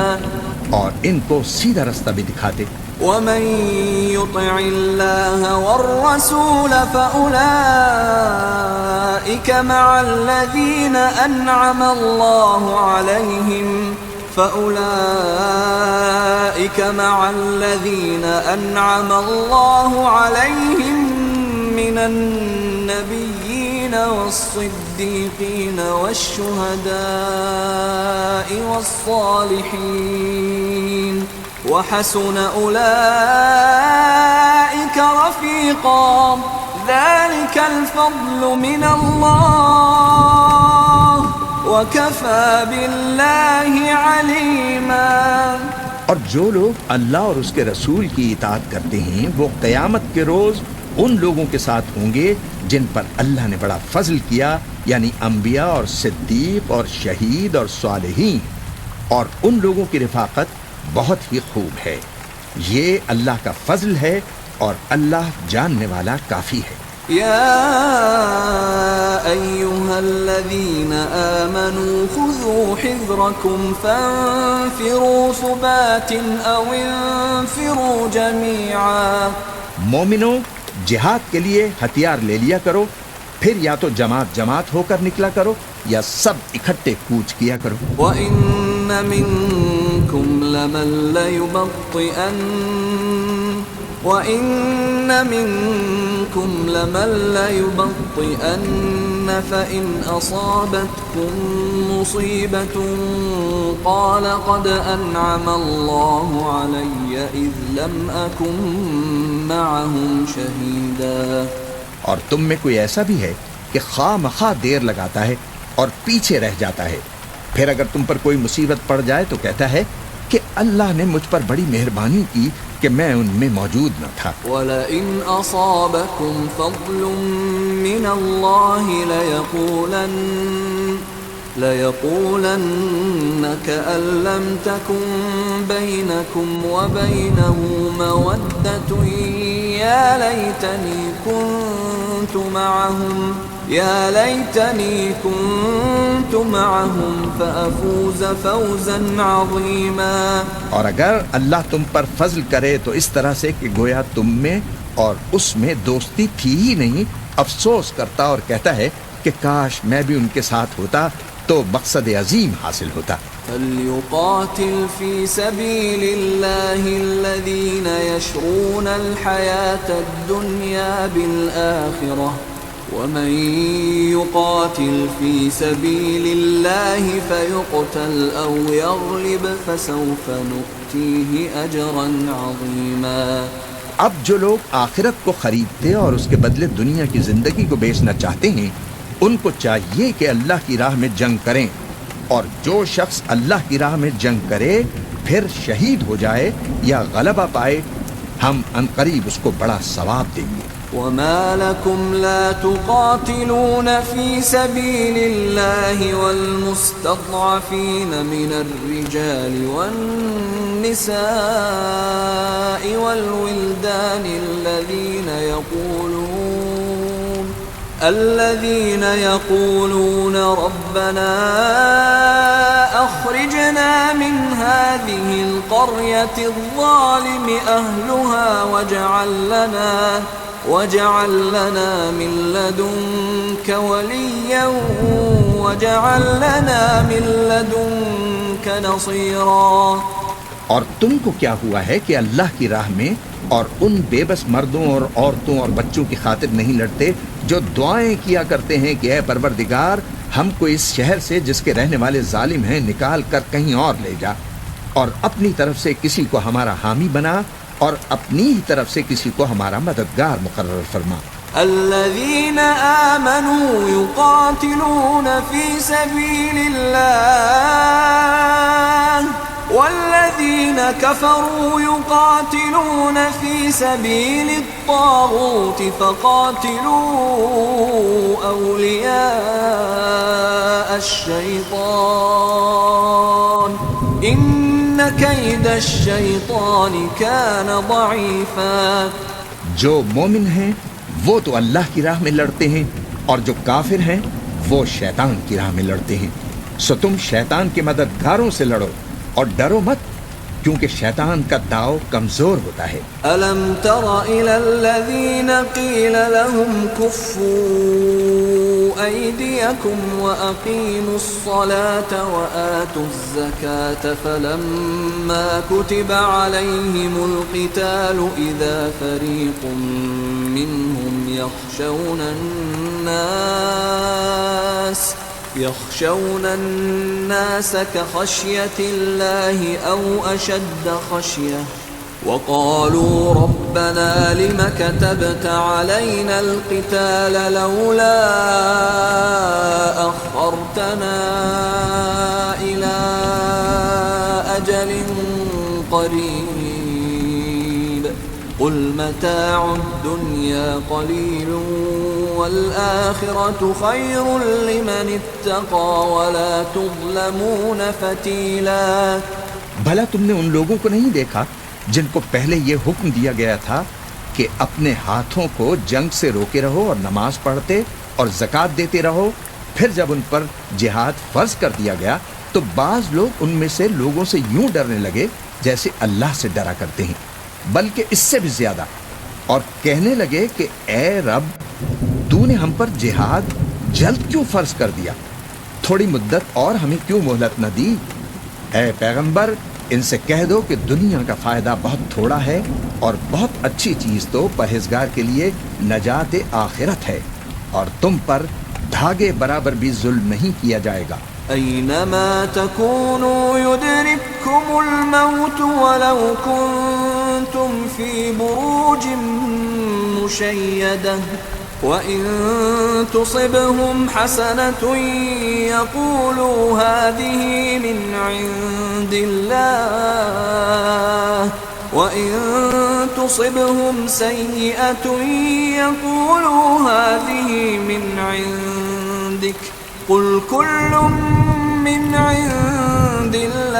اور ان کو سیدھا رستہ بھی دکھاتے۔ وَمَن يُطِعِ اللَّهَ وَالرَّسُولَ فَأُولَئِكَ مَعَ الَّذِينَ أَنْعَمَ اللَّهُ عَلَيْهِم مِّنَ النَّبِيِّينَ وَالصِّدِّيقِينَ وَالشُّهَدَاءِ وَالصَّالِحِينَ وَحَسُنَ أُولَئِكَ رَفِيقًا، ذَلِكَ الْفَضْلُ مِنَ اللَّهِ وَكَفَى بِاللَّهِ عَلِيمًا۔ اور جو لوگ اللہ اور اس کے رسول کی اطاعت کرتے ہیں وہ قیامت کے روز ان لوگوں کے ساتھ ہوں گے جن پر اللہ نے بڑا فضل کیا، یعنی انبیاء اور صدیق اور شہید اور صالحین، اور ان لوگوں کی رفاقت بہت ہی خوب ہے۔ یہ اللہ کا فضل ہے اور اللہ جاننے والا کافی ہے۔ یا ایہا الذین آمنوا خذوا حذرکم فانفروا ثبات او انفروا جمیعا۔ مومنوں، جہاد کے لیے ہتھیار لے لیا کرو، پھر یا تو جماعت جماعت ہو کر نکلا کرو یا سب اکٹھے کوچ کیا کرو۔ وَإِنَّ مِنكُمْ لَمَن لَّيُبَطِّئَنَّ فَإِنْ أَصَابَتْكُم مُّصِيبَةٌ قَالَ قَدْ أَنْعَمَ اللَّهُ عَلَيَّ إِذْ لَمْ أَكُن مَّعَهُمْ شَهِيدًا۔ اور تم میں کوئی ایسا بھی ہے کہ خواہ مخواہ دیر لگاتا ہے اور پیچھے رہ جاتا ہے، پھر اگر تم پر کوئی مصیبت پڑ جائے تو کہتا ہے کہ اللہ نے مجھ پر بڑی مہربانی کی کہ میں ان میں موجود نہ تھا۔ وَلَئِنْ أَصَابَكُمْ فَضْلٌ مِّنَ اللَّهِ لَيَقُولَنَّ كَأَن لَّمْ تَكُن بَيْنَكُمْ وَبَيْنَهُ مَوَدَّةٌ يَا لَيْتَنِي كُنتُ مَعَهُمْ فَأَفُوزَ فَوْزًا عَظِيمًا۔ اور اگر اللہ تم پر فضل کرے تو اس طرح سے کہ گویا تم میں اور اس میں دوستی تھی ہی نہیں، افسوس کرتا اور کہتا ہے کہ کاش میں بھی ان کے ساتھ ہوتا تو مقصد عظیم حاصل ہوتا۔ فليقاتل في سبيل الله الذين يشرون الحياة الدنيا بالآخرة ومن يقاتل في سبيل الله فيقتل أو يغلب فسوف نؤتيه أجرا عظيما. اب جو لوگ آخرت کو خریدتے اور اس کے بدلے دنیا کی زندگی کو بیچنا چاہتے ہیں ان کو چاہیے کہ اللہ کی راہ میں جنگ کریں، اور جو شخص اللہ کی راہ میں جنگ کرے پھر شہید ہو جائے یا غلبہ پائے ہم عنقریب اس کو بڑا ثواب دیں گے. وما لكم لا تقاتلون في سبيل الله والمستضعفين من الرجال والنساء والولدان الذين يقولون ربنا أخرجنا من هذه القرية الظالم أهلها واجعل لنا من لدنك وليا واجعل لنا من لدنك نصيرا. اور تم کو کیا ہوا ہے کہ اللہ کی راہ میں اور ان بے بس مردوں اور عورتوں اور بچوں کی خاطر نہیں لڑتے جو دعائیں کیا کرتے ہیں کہ اے پروردگار ہم کو اس شہر سے جس کے رہنے والے ظالم ہیں نکال کر کہیں اور لے جا، اور اپنی طرف سے کسی کو ہمارا حامی بنا اور اپنی ہی طرف سے کسی کو ہمارا مددگار مقرر فرما. الذين آمنوا يقاتلون في سبيل الله والذين كفروا يقاتلون في سبيل الطاغوت فقاتلوا أولياء الشيطان إن كيد الشيطان كان ضعيفا. جو مومن ہیں وہ تو اللہ کی راہ میں لڑتے ہیں اور جو کافر ہیں وہ شیطان کی راہ میں لڑتے ہیں، سو تم شیطان کے مددگاروں سے لڑو اور ڈرو مت کیونکہ شیطان کا داؤ کمزور ہوتا ہے. أَلَمْ تَرَ إِلَى الَّذِينَ قِيلَ لَهُمْ كُفُّوا أَيْدِيَكُمْ وَأَقِيمُوا الصَّلَاةَ وَآتُوا الزَّكَاةَ فَلَمَّا كُتِبَ عَلَيْهِمُ الْقِتَالُ إِذَا فَرِيقٌ مِّنْهُمْ يخشون الناس كخشية الله أو أشد خشية وقالوا ربنا لم كتبت علينا القتال لولا أخرتنا إلى أجل قريب قل متاع الدنيا قليل والآخرة خير لمن اتقى ولا تظلمون فتيلا. بھلا تم نے ان لوگوں کو نہیں دیکھا جن کو پہلے یہ حکم دیا گیا تھا کہ اپنے ہاتھوں کو جنگ سے روکے رہو اور نماز پڑھتے اور زکوٰۃ دیتے رہو، پھر جب ان پر جہاد فرض کر دیا گیا تو بعض لوگ ان میں سے لوگوں سے یوں ڈرنے لگے جیسے اللہ سے ڈرا کرتے ہیں، بلکہ اس سے بھی زیادہ، اور کہنے لگے کہ اے رب تو نے ہم پر جہاد جلد کیوں فرض کر دیا، تھوڑی مدت اور ہمیں کیوں مہلت نہ دی. اے پیغمبر ان سے کہہ دو کہ دنیا کا فائدہ بہت تھوڑا ہے اور بہت اچھی چیز تو پرہیزگار کے لیے نجات آخرت ہے، اور تم پر دھاگے برابر بھی ظلم نہیں کیا جائے گا. أينما تكونوا يدرككم الموت ولو كنتم في بروج مشيدة وإن تصبهم حسنة يقولوا هذه من عند الله وإن تصبهم سيئة يقولوا هذه من عندك قل كل من عند الله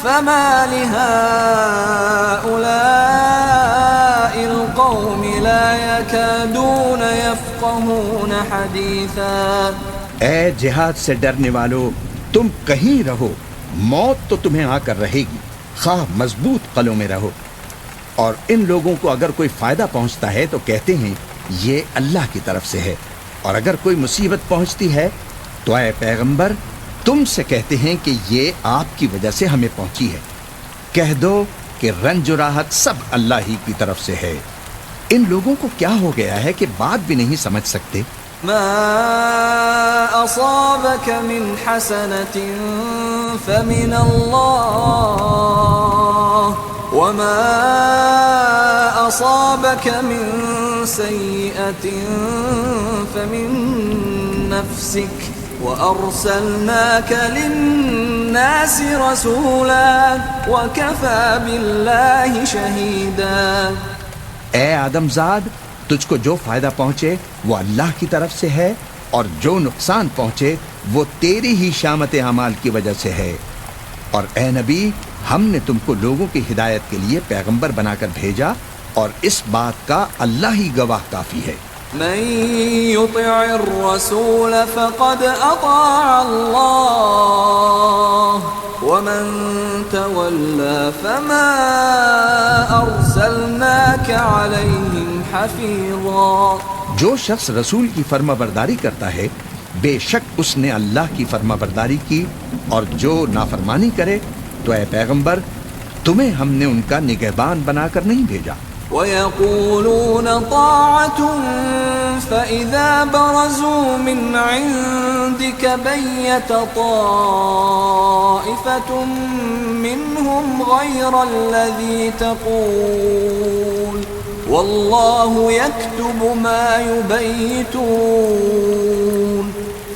فما لهؤلاء القوم لا يكادون يفقهون حديثا. اے جہاد سے ڈرنے والو تم کہیں رہو، موت تو تمہیں آ کر رہے گی، خواہ مضبوط قلعوں میں رہو. اور ان لوگوں کو اگر کوئی فائدہ پہنچتا ہے تو کہتے ہیں یہ اللہ کی طرف سے ہے، اور اگر کوئی مصیبت پہنچتی ہے تو اے پیغمبر تم سے کہتے ہیں کہ یہ آپ کی وجہ سے ہمیں پہنچی ہے، کہہ دو کہ رنج و راحت سب اللہ ہی کی طرف سے ہے۔ ان لوگوں کو کیا ہو گیا ہے کہ بات بھی نہیں سمجھ سکتے؟ ما أصابك من حسنة فمن الله وما أصابك من سيئة فمن نفسك وأرسلناك للناس رسولا وكفى بالله شهيدا۔ اے آدم زاد، تجھ کو جو فائدہ پہنچے وہ اللہ کی طرف سے ہے، اور جو نقصان پہنچے وہ تیری ہی شامت اعمال کی وجہ سے ہے۔ اور اے نبی، ہم نے تم کو لوگوں کی ہدایت کے لیے پیغمبر بنا کر بھیجا، اور اس بات کا اللہ ہی گواہ کافی ہے۔ من يطع الرسول فقد اطاع الله ومن تولى فما ارسلناك عليهم حفيظا۔ جو شخص رسول کی فرما برداری کرتا ہے بے شک اس نے اللہ کی فرما برداری کی، اور جو نافرمانی کرے تو اے پیغمبر تمہیں ہم نے ان کا نگہبان بنا کر نہیں بھیجا۔ وَيَقُولُونَ طَاعَةٌ فَإِذَا بَرَزُوا مِنْ عِنْدِكَ بَيَّتَ طَائِفَةٌ مِّنْهُمْ غَيْرَ الَّذِي تَقُولُ وَاللَّهُ يَكْتُبُ مَا يُبَيِّتُونَ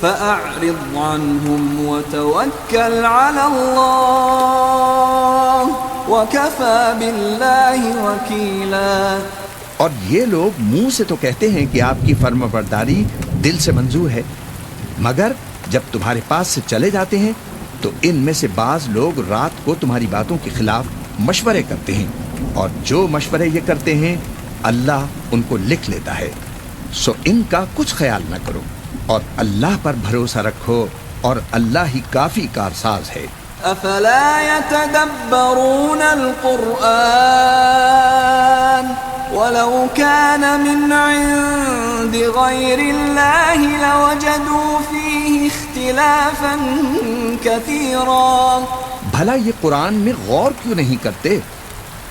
فَأَعْرِضْ عَنْهُمْ وَتَوَكَّلْ عَلَى اللَّهِ وَكَفَى بِاللَّهِ وَكِيلًا۔ اور یہ لوگ منہ سے تو کہتے ہیں کہ آپ کی فرما برداری دل سے منظور ہے، مگر جب تمہارے پاس سے چلے جاتے ہیں تو ان میں سے بعض لوگ رات کو تمہاری باتوں کے خلاف مشورے کرتے ہیں، اور جو مشورے یہ کرتے ہیں اللہ ان کو لکھ لیتا ہے۔ سو ان کا کچھ خیال نہ کرو، اور اللہ پر بھروسہ رکھو، اور اللہ ہی کافی کارساز ہے۔ افلا يتدبرون القرآن ولو كان من عند غير الله لوجدوا فيه اختلافا كثيرا۔ بھلا یہ قرآن میں غور کیوں نہیں کرتے؟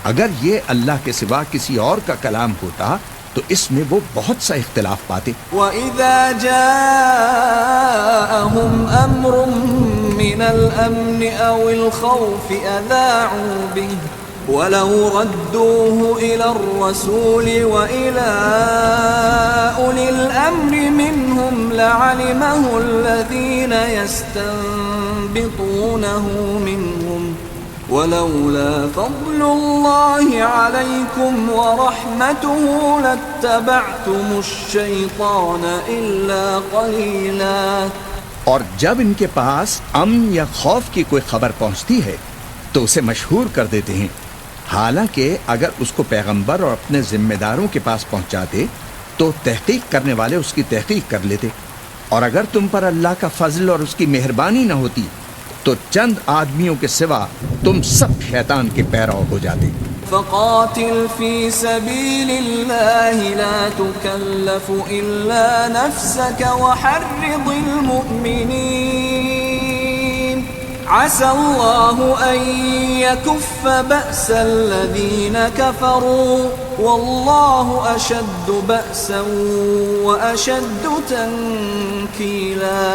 اگر یہ اللہ کے سوا کسی اور کا کلام ہوتا تو اس میں وہ بہت سا اختلاف پاتے۔ وَإِذَا جَاءَهُمْ أَمْرٌ مِّنَ الْأَمْنِ أَوِ الْخَوْفِ أَذَاعُوا بِهِ وَلَوْ رَدُّوهُ إِلَى الرَّسُولِ وَإِلَى أُولِي الْأَمْرِ مِنْهُمْ لَعَلِمَهُ الَّذِينَ يَسْتَنبِطُونَهُ مِنْهُمْ ولولا فضل الله عليكم ورحمته لاتبعتم الشيطان إلا قليلا۔ اور جب ان کے پاس امن یا خوف کی کوئی خبر پہنچتی ہے تو اسے مشہور کر دیتے ہیں، حالانکہ اگر اس کو پیغمبر اور اپنے ذمہ داروں کے پاس پہنچاتے تو تحقیق کرنے والے اس کی تحقیق کر لیتے، اور اگر تم پر اللہ کا فضل اور اس کی مہربانی نہ ہوتی تو چند آدمیوں کے سوا تم سب شیطان کے پیرو ہو جاتے۔ فقاتل في سبيل الله لا تكلف إلا نفسك وحرض المؤمنين عسى الله أن يكف بأس الذين كفروا والله أشد بأسا وأشد تنكيلا۔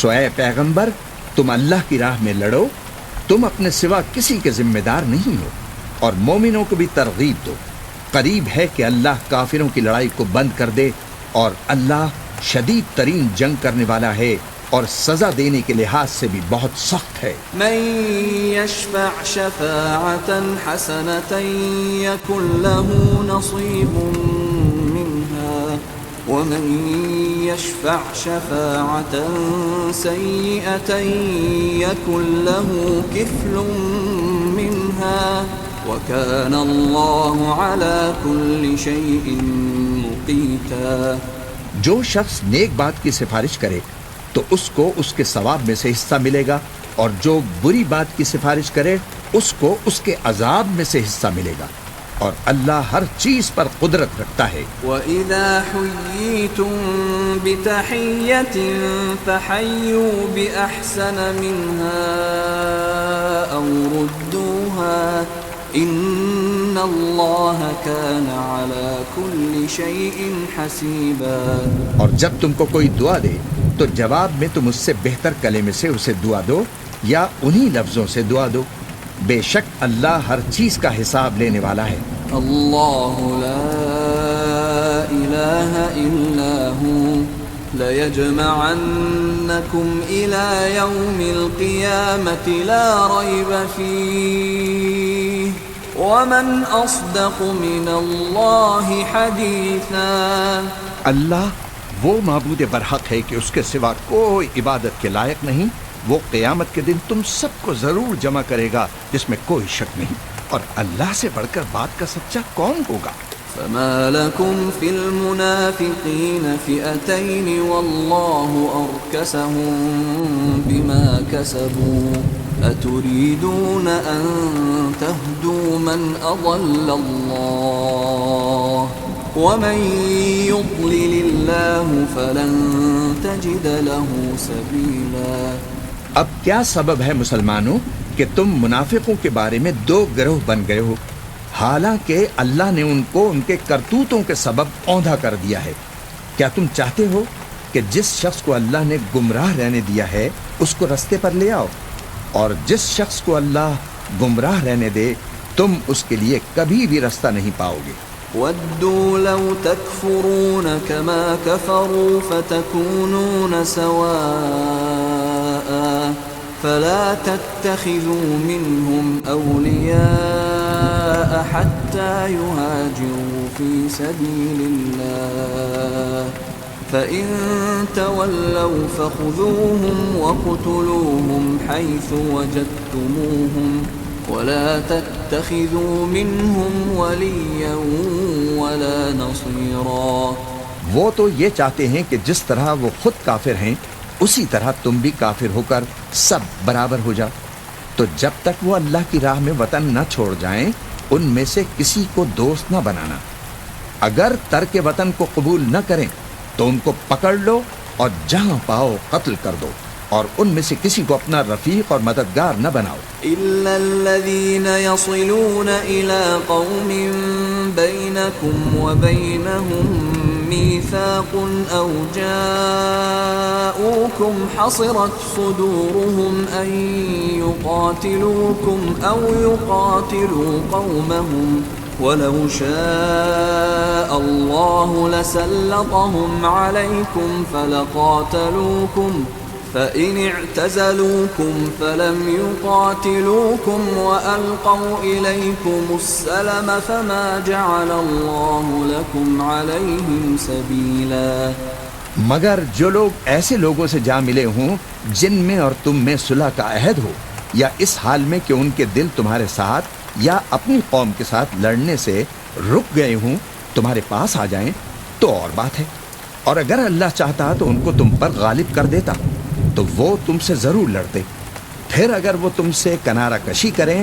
سو اے پیغمبر تم اللہ کی راہ میں لڑو، تم اپنے سوا کسی کے ذمہ دار نہیں ہو، اور مومنوں کو بھی ترغیب دو، قریب ہے کہ اللہ کافروں کی لڑائی کو بند کر دے، اور اللہ شدید ترین جنگ کرنے والا ہے اور سزا دینے کے لحاظ سے بھی بہت سخت ہے۔ من يشفع شفاعة حسنة يكن له نصيب منها ومن يشفع شفاعة سيئة يكن له كفل منها وكان الله على كل شيء مقيتا۔ جو شخص نیک بات کی سفارش کرے تو اس کو اس کے ثواب میں سے حصہ ملے گا، اور جو بری بات کی سفارش کرے اس کو اس کے عذاب میں سے حصہ ملے گا، اور اللہ ہر چیز پر قدرت رکھتا ہے. وَإِذَا حُيِّيتُم بِتَحِيَّةٍ فَحَيُّوا بِأَحْسَنَ مِنْهَا أَوْ رُدُّوهَا إِنَّ اللَّهَ كَانَ عَلَى كُلِّ شَيْءٍ حَسِيبًا. اور جب تم کو کوئی دعا دے تو جواب میں تم اس سے بہتر کلمے سے اسے دعا دو یا انہی لفظوں سے دعا دو. بے شک اللہ ہر چیز کا حساب لینے والا ہے. اللہ لا الہ الا ہو لَيَجْمَعَنَّكُمْ إِلَى يَوْمِ الْقِيَامَةِ لَا رَيْبَ فِيهِ وَمَنْ أَصْدَقُ مِنَ اللَّهِ حَدِيثًا. اللہ وہ معبود برحق ہے کہ اس کے سوا کوئی عبادت کے لائق نہیں. وہ قیامت کے دن تم سب کو ضرور جمع کرے گا جس میں کوئی شک نہیں. اور اللہ سے بڑھ کر بات کا سچا کون ہوگا؟ فما لكم في المنافقين فئتين والله أركسهم بما كسبوا أتريدون أن تهدوا من أضل الله ومن يضلل الله فلن تجد له سبيلا. اب کیا سبب ہے مسلمانوں کہ تم منافقوں کے بارے میں دو گروہ بن گئے ہو، حالانکہ اللہ نے ان کو ان کے کرتوتوں کے سبب اوندھا کر دیا ہے. کیا تم چاہتے ہو کہ جس شخص کو اللہ نے گمراہ رہنے دیا ہے اس کو رستے پر لے آؤ، اور جس شخص کو اللہ گمراہ رہنے دے تم اس کے لیے کبھی بھی رستہ نہیں پاؤ گے. وَدُّوا لَوْ تَكْفُرُونَ كَمَا كَفَرُوا فَتَكُونُونَ سَوَاءً فَلَا تَتَّخِذُوا مِنْهُمْ أَوْلِيَاءَ حَتَّى يُهَاجِرُوا فِي سَبِيلِ اللَّهِ فَإِن تَوَلَّوْا فَخُذُوهُمْ وَاقْتُلُوهُمْ حَيْثُ وَجَدتُّمُوهُمْ وَلَا تَتَّخِذُوا مِنْهُمْ وَلِيًّا وَلَا نَصِيرًا. وہ تو یہ چاہتے ہیں کہ جس طرح وہ خود کافر ہیں اسی طرح تم بھی کافر ہو کر سب برابر ہو جاؤ. تو جب تک وہ اللہ کی راہ میں وطن نہ چھوڑ جائیں ان میں سے کسی کو دوست نہ بنانا. اگر ترک وطن کو قبول نہ کریں تو ان کو پکڑ لو اور جہاں پاؤ قتل کر دو، اور ان میں سے کسی کو اپنا رفیق اور مددگار نہ بناؤ. إِلَّا الَّذِينَ يَصِلُونَ إِلَىٰ قَوْمٍ بَيْنَكُمْ وَبَيْنَهُمْ مِيثَاقٌ أَوْ جَاءُوكُمْ حَصِرَتْ صُدُورُهُمْ أَن يُقَاتِلُوكُمْ أَوْ يُقَاتِلُوا قَوْمَهُمْ وَلَوْ شَاءَ اللَّهُ لَسَلَّطَهُمْ عَلَيْكُمْ فَلَقَاتَلُوكُمْ فَإِنِ اعْتَزَلُوكُمْ فَلَمْ يُقَاتِلُوكُمْ وَأَلْقَوْا إِلَيْكُمُ السَّلَمَ فَمَا جَعَلَ اللَّهُ لَكُمْ عَلَيْهِمْ سَبِيلًا. مگر جو لوگ ایسے لوگوں سے جا ملے ہوں جن میں اور تم میں صلح کا عہد ہو، یا اس حال میں کہ ان کے دل تمہارے ساتھ یا اپنی قوم کے ساتھ لڑنے سے رک گئے ہوں، تمہارے پاس آ جائیں تو اور بات ہے. اور اگر اللہ چاہتا تو ان کو تم پر غالب کر دیتا تو وہ تم سے ضرور لڑتے. پھر اگر وہ تم سے کنارہ کشی کریں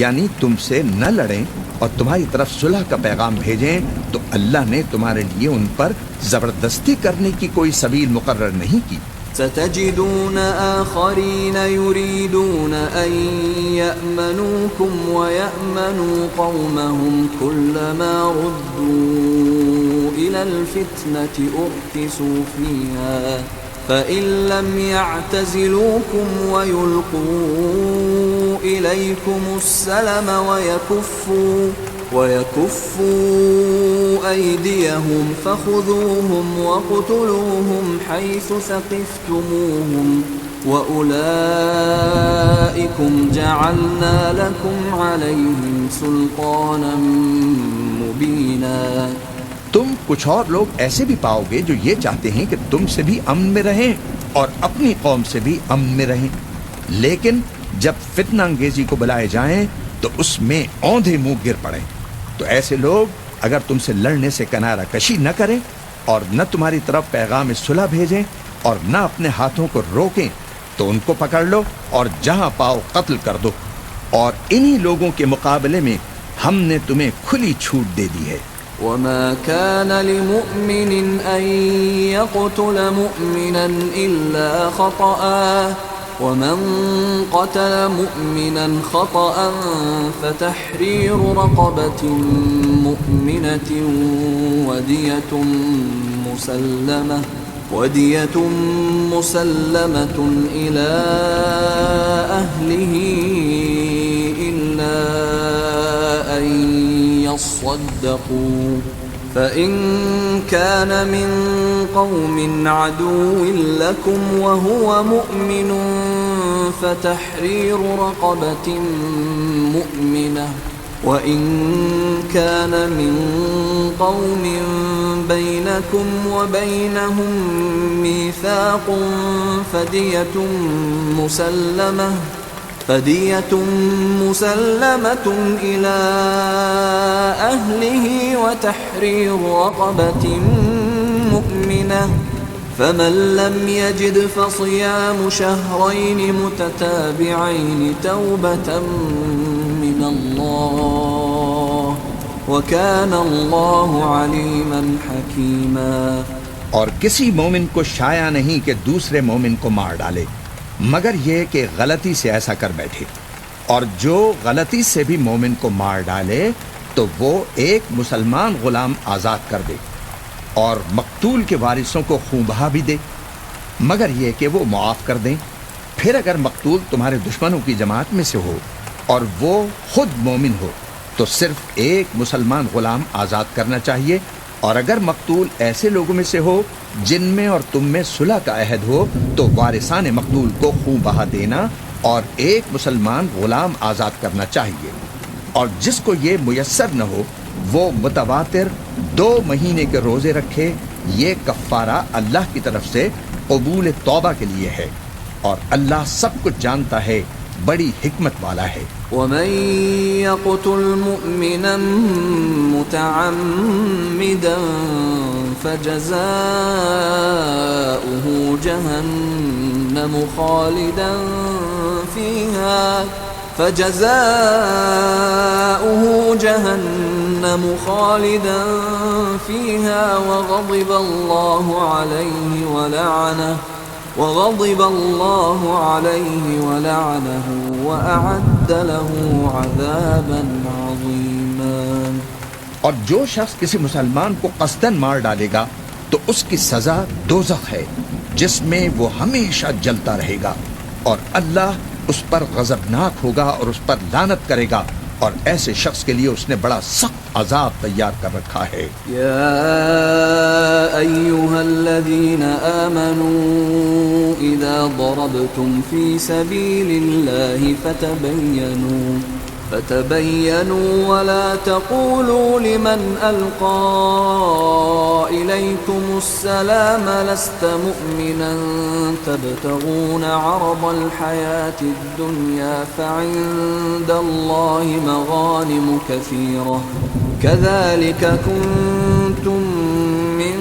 یعنی تم سے نہ لڑیں اور تمہاری طرف صلح کا پیغام بھیجیں تو اللہ نے تمہارے لیے ان پر زبردستی کرنے کی کوئی سبیل مقرر نہیں کی. ستجدون آخرين يريدون أن يأمنوكم ويأمنوا قومهم كلما ردوا إلى الفتنة أركسوا فيها فإن لم يعتزلوكم ويلقوا إليكم السلم ويكفوا أيديهم فخذوهم وقتلوهم حيث ثقفتموهم وأولئكم جعلنا لكم عليهم سلطانا مبينا. تم کچھ اور لوگ ایسے بھی پاؤ گے جو یہ چاہتے ہیں کہ تم سے بھی امن میں رہیں اور اپنی قوم سے بھی امن میں رہیں، لیکن جب فتنہ انگیزی کو بلائے جائیں تو اس میں اوندھے منہ گر پڑیں. تو ایسے لوگ اگر تم سے لڑنے سے کنارہ کشی نہ کریں اور نہ تمہاری طرف پیغام صلح بھیجیں اور نہ اپنے ہاتھوں کو روکیں تو ان کو پکڑ لو اور جہاں پاؤ قتل کر دو. اور انہی لوگوں کے مقابلے میں ہم نے تمہیں کھلی چھوٹ دے دی ہے۔ وما كان لمؤمن أن يقتل مؤمنا إلا خطأ ومن قتل مؤمنا خطأ فتحرير رقبة مؤمنة ودية مسلمة إلى أهله إلا أن يصدقوا فإن كان من قوم عدو لكم وهو مؤمن فتحرير رقبة مؤمنة وإن كان من قوم بينكم وبينهم ميثاق فدية مسلمة إلى أهله وتحرير رقبة مؤمنة فمن لم يجد فصيام شهرين متتابعين توبة من الله وكان الله عليما حكيما۔ اور کسی مومن کو شایع نہیں کہ دوسرے مومن کو مار ڈالے مگر یہ کہ غلطی سے ایسا کر بیٹھے، اور جو غلطی سے بھی مومن کو مار ڈالے تو وہ ایک مسلمان غلام آزاد کر دے اور مقتول کے وارثوں کو خون بہا بھی دے، مگر یہ کہ وہ معاف کر دیں۔ پھر اگر مقتول تمہارے دشمنوں کی جماعت میں سے ہو اور وہ خود مومن ہو تو صرف ایک مسلمان غلام آزاد کرنا چاہیے، اور اگر مقتول ایسے لوگوں میں سے ہو جن میں اور تم میں صلح کا عہد ہو تو وارثان مقتول کو خون بہا دینا اور ایک مسلمان غلام آزاد کرنا چاہیے، اور جس کو یہ میسر نہ ہو وہ متواتر 2 مہینے کے روزے رکھے، یہ کفارہ اللہ کی طرف سے قبول توبہ کے لیے ہے، اور اللہ سب کچھ جانتا ہے، بڑی حکمت والا ہے۔ ومن يقتل مؤمنا متعمدا فجزاؤه جهنم خالدا فيها وغضب الله عليه ولعنه وأعد له عذابا عظيما۔ اور جو شخص کسی مسلمان کو قصداً مار ڈالے گا تو اس کی سزا دوزخ ہے جس میں وہ ہمیشہ جلتا رہے گا، اور اللہ اس پر غضبناک ہوگا اور اس پر لعنت کرے گا، اور ایسے شخص کے لیے اس نے بڑا سخت عذاب تیار کر رکھا ہے۔ یا ایھا الذین آمنوا اذا ضربتم فی سبیل اللہ فتبینوا ولا تقولوا لمن القى الیکم السلام لست مؤمنا تبتغون عرض الحیاة الدنیا فعند اللہ مغانم کثیرہ كذلك كنتم من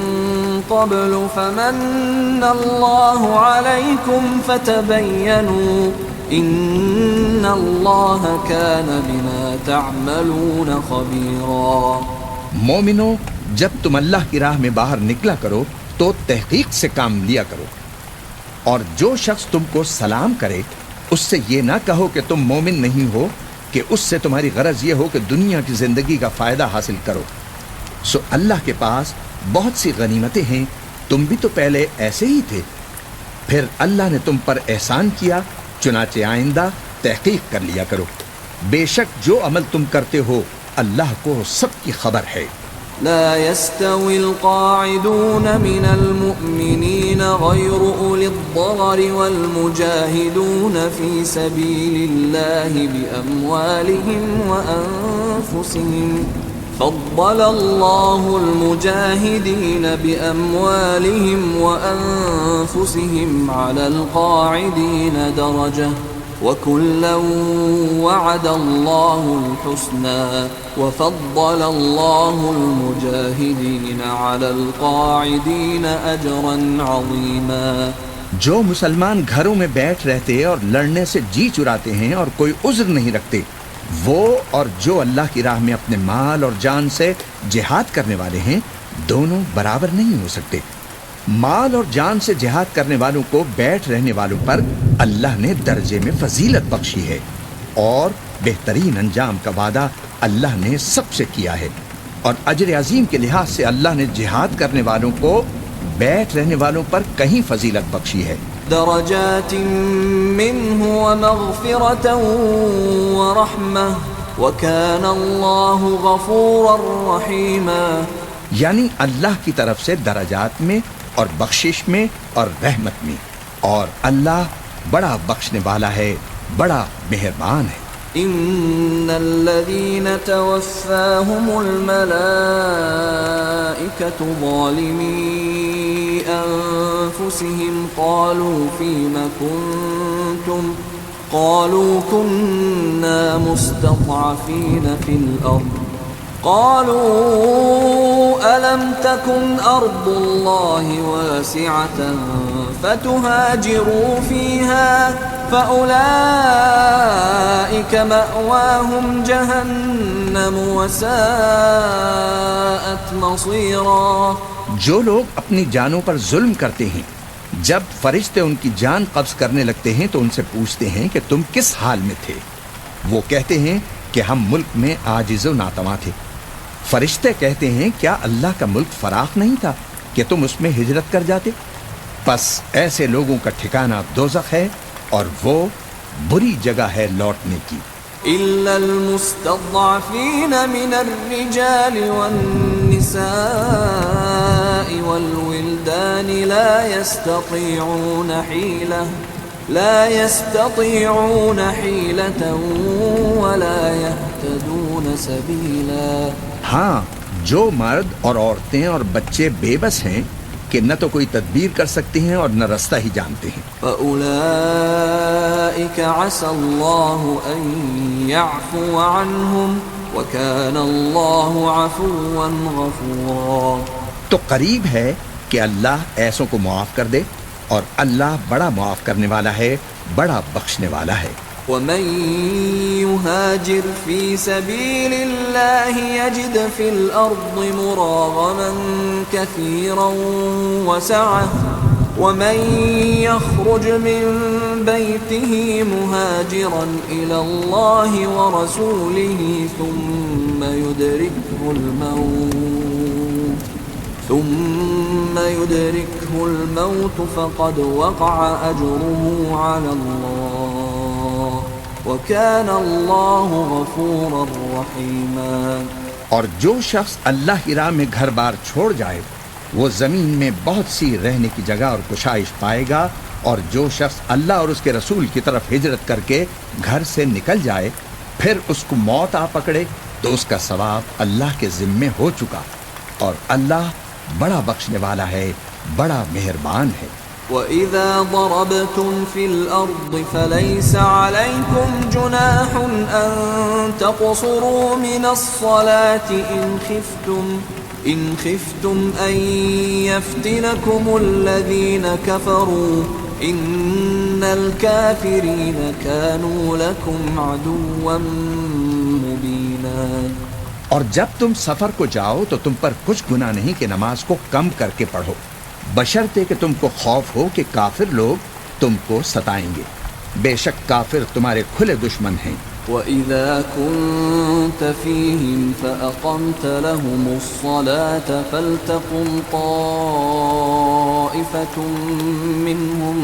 قبل فمن الله عليكم فتبينوا إن الله كان بما تعملون خبيرا۔ مومنو، جب تم اللہ کی راہ میں باہر نکلا کرو تو تحقیق سے کام لیا کرو، اور جو شخص تم کو سلام کرے اس سے یہ نہ کہو کہ تم مومن نہیں ہو، کہ اس سے تمہاری غرض یہ ہو کہ دنیا کی زندگی کا فائدہ حاصل کرو۔ سو اللہ کے پاس بہت سی غنیمتیں ہیں، تم بھی تو پہلے ایسے ہی تھے، پھر اللہ نے تم پر احسان کیا، چنانچہ آئندہ تحقیق کر لیا کرو، بے شک جو عمل تم کرتے ہو اللہ کو سب کی خبر ہے۔ لا يستوي القاعدون من المؤمنين غير أولي الضرر والمجاهدون في سبيل الله بأموالهم وأنفسهم فضل الله المجاهدين بأموالهم وأنفسهم على القاعدين درجة وكلا وعد الله الحسنى وفضل الله المجاهدين على القاعدين أجرا عظيما۔ جو مسلمان گھروں میں بیٹھ رہتے اور لڑنے سے جی چراتے ہیں اور کوئی عذر نہیں رکھتے، وہ اور جو اللہ کی راہ میں اپنے مال اور جان سے جہاد کرنے والے ہیں دونوں برابر نہیں ہو سکتے۔ مال اور جان سے جہاد کرنے والوں کو بیٹھ رہنے والوں پر اللہ نے درجے میں فضیلت بخشی ہے، اور بہترین انجام کا وعدہ اللہ نے سب سے کیا ہے، اور اجر عظیم کے لحاظ سے اللہ نے جہاد کرنے والوں کو بیٹھ رہنے والوں پر کہیں فضیلت بخشی ہے۔ درجات منه ومغفرة ورحمة وكان الله غفورا رحيما، یعنی اللہ کی طرف سے درجات میں اور بخشش میں اور رحمت میں، اور اللہ بڑا بخشنے والا ہے، بڑا مہربان ہے۔ ان الذين توفاهم الملائكة ظالمي انفسهم قالوا فيما كنتم قالوا كنا مستضعفين في الارض قالوا ألم تكن أرض الله واسعة فتهاجروا فيها فأولئك مأواهم جهنم وساءت مصيرا۔ جو لوگ اپنی جانوں پر ظلم کرتے ہیں جب فرشتے ان کی جان قبض کرنے لگتے ہیں تو ان سے پوچھتے ہیں کہ تم کس حال میں تھے؟ وہ کہتے ہیں کہ ہم ملک میں عاجز و ناتواں تھے۔ فرشتے کہتے ہیں کیا اللہ کا ملک فراخ نہیں تھا کہ تم اس میں ہجرت کر جاتے؟ پس ایسے لوگوں کا ٹھکانہ دوزخ ہے، اور وہ بری جگہ ہے لوٹنے کی۔ إلا المستضعفين من الرجال والنساء والولدان لا يستطيعون حيلة ولا يهتدون سبيلا۔ ہاں، جو مرد اور عورتیں اور بچے بے بس ہیں کہ نہ تو کوئی تدبیر کر سکتے ہیں اور نہ رستہ ہی جانتے ہیں۔ فَأُولَئِكَ عَسَى اللَّهُ أَن يَعْفُوَ عَنْهُمْ وَكَانَ اللَّهُ عَفُوًّا غَفُورًا۔ تو قریب ہے کہ اللہ ایسوں کو معاف کر دے، اور اللہ بڑا معاف کرنے والا ہے، بڑا بخشنے والا ہے۔ وَمَن يُهَاجِرْ فِي سَبِيلِ اللَّهِ يَجِدْ فِي الْأَرْضِ مُرَاغَمًا كَثِيرًا وَسَعَةً وَمَن يَخْرُجْ مِن بَيْتِهِ مُهَاجِرًا إِلَى اللَّهِ وَرَسُولِهِ ثُمَّ يُدْرِكْهُ الْمَوْتُ فَقَدْ وَقَعَ أَجْرُهُ عَلَى اللَّهِ وَكَانَ اللَّهُ غَفُورًا رَحِيمًا۔ اور جو شخص اللہ کی راہ میں گھر بار چھوڑ جائے وہ زمین میں بہت سی رہنے کی جگہ اور کشائش پائے گا، اور جو شخص اللہ اور اس کے رسول کی طرف ہجرت کر کے گھر سے نکل جائے پھر اس کو موت آ پکڑے تو اس کا ثواب اللہ کے ذمے ہو چکا، اور اللہ بڑا بخشنے والا ہے، بڑا مہربان ہے۔ وَإِذَا ضَرَبْتُمْ فِي الْأَرْضِ فَلَيْسَ عَلَيْكُمْ جُنَاحٌ أَن تَقْصُرُوا مِنَ الصَّلَاةِ إِنْ خِفْتُمْ أَن يَفْتِنَكُمُ الَّذِينَ كَفَرُوا إِنَّ الْكَافِرِينَ كَانُوا لَكُمْ عَدُوًّا مُبِينًا۔ اور جب تم سفر کو جاؤ تو تم پر کچھ گناہ نہیں کہ نماز کو کم کر کے پڑھو، بشرطے کہ تم کو خوف ہو کہ کافر لوگ تم کو ستائیں گے، بے شک کافر تمہارے کھلے دشمن ہیں۔ وَإِذَا كُنْتَ فِيهِمْ فَأَقَمْتَ لَهُمُ الصَّلَاةَ فَلْتَقُمْ طَائِفَةٌ مِّنْهُمْ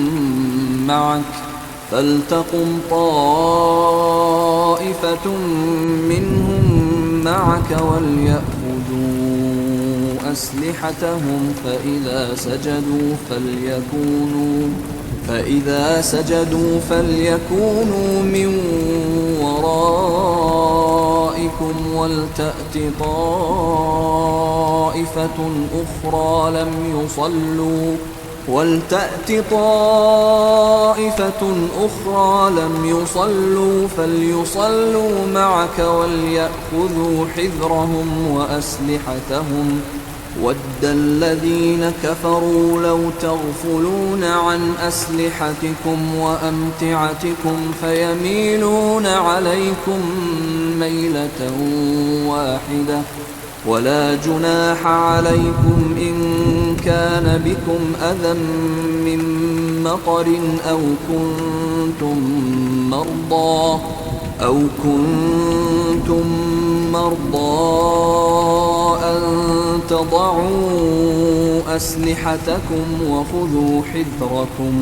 مَعَكَ وَلْيَأْخُذُوا أَسْلِحَتَهُمْ فَإِذَا سَجَدُوا فَلْيَكُونُوا مِنْ وَرَائِكُمْ وَلْتَأْتِ طَائِفَةٌ أُخْرَى لَمْ يُصَلُّوا فَلْيُصَلُّوا مَعَكَ وَلْيَأْخُذُوا حِذْرَهُمْ وَأَسْلِحَتَهُمْ ود الذين كفروا لو تغفلون عن أسلحتكم وأمتعتكم فيميلون عليكم ميلة واحدة ولا جناح عليكم إن كان بكم أذى من مطر أو كنتم مرضى أن تضعوا أسلحتكم وخذوا حذركم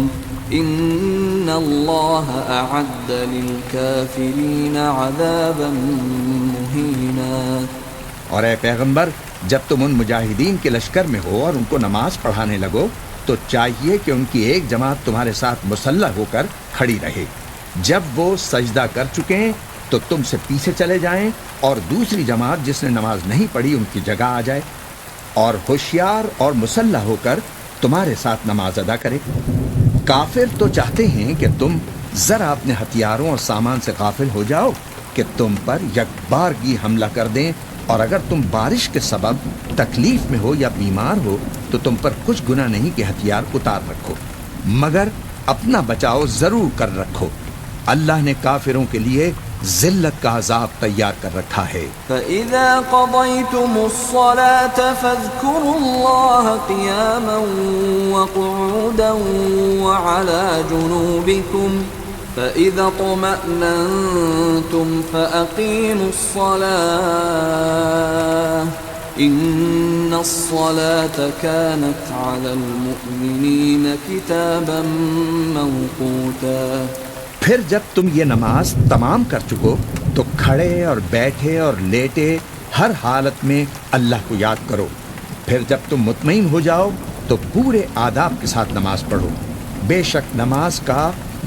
إن الله أعد للكافرين عذابا مهينا۔ اور اے پیغمبر، جب تم ان مجاہدین کے لشکر میں ہو اور ان کو نماز پڑھانے لگو تو چاہیے کہ ان کی ایک جماعت تمہارے ساتھ مسلح ہو کر کھڑی رہے۔ جب وہ سجدہ کر چکے تو تم سے پیچھے چلے جائیں اور دوسری جماعت جس نے نماز نہیں پڑھی ان کی جگہ آ جائے اور ہوشیار اور مسلح ہو کر تمہارے ساتھ نماز ادا کرے۔ کافر تو چاہتے ہیں کہ تم ذرا اپنے ہتھیاروں اور سامان سے غافل ہو جاؤ کہ تم پر یکبارگی حملہ کر دیں، اور اگر تم بارش کے سبب تکلیف میں ہو یا بیمار ہو تو تم پر کچھ گناہ نہیں کہ ہتھیار اتار رکھو، مگر اپنا بچاؤ ضرور کر رکھو۔ اللہ نے کافروں کے لیے ذلت کا عذاب تیار کر رکھا ہے۔ فَإِذَا قَضَيْتُمُ الصَّلَاةَ فَاذْكُرُوا اللَّهَ قِيَامًا وَقُعُودًا وَعَلَى جُنُوبِكُمْ فَإِذَا اطْمَأْنَنْتُمْ فَأَقِيمُوا الصَّلَاةَ إِنَّ الصَّلَاةَ كَانَتْ عَلَى الْمُؤْمِنِينَ كِتَابًا مَوْقُوتًا۔ پھر جب تم یہ نماز تمام کر چکو تو کھڑے اور بیٹھے اور لیٹے ہر حالت میں اللہ کو یاد کرو۔ پھر جب تم مطمئن ہو جاؤ تو پورے آداب کے ساتھ نماز پڑھو۔ بے شک نماز کا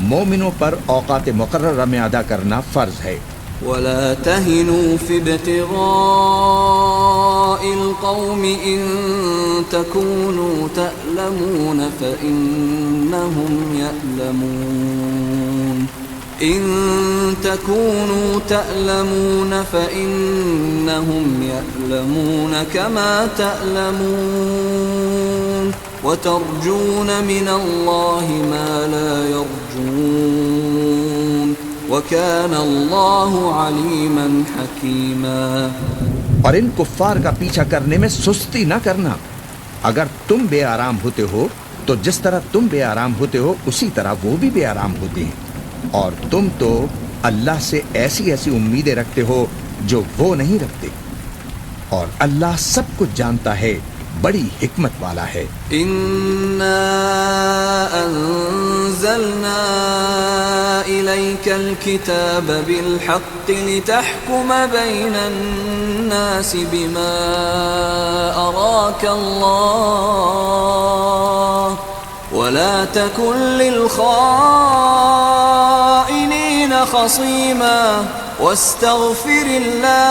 مومنوں پر اوقات مقررہ میں ادا کرنا فرض ہے۔ ولا تهنوا في ابتغاء القوم إن تكونوا تألمون فإنهم يألمون كما تألمون وترجون من الله ما لا يرجون وَكَانَ اللَّهُ عَلِيمًا حَكِيمًا۔ اور ان کفار کا پیچھا کرنے میں سستی نہ کرنا۔ اگر تم بے آرام ہوتے ہو تو جس طرح تم بے آرام ہوتے ہو اسی طرح وہ بھی بے آرام ہوتے ہیں، اور تم تو اللہ سے ایسی ایسی امیدیں رکھتے ہو جو وہ نہیں رکھتے، اور اللہ سب کچھ جانتا ہے، بڑی حکمت والا ہے۔ اِنَّا أَنزَلْنَا إِلَيْكَ الْكِتَابَ بِالْحَقِّ لِتَحْكُمَ بَيْنَ النَّاسِ بِمَا أَرَاكَ اللَّهُ وَلَا تَكُنْ لِلْخَائِنِينَ خَصِيمًا وَاسْتَغْفِرِ اللَّهَ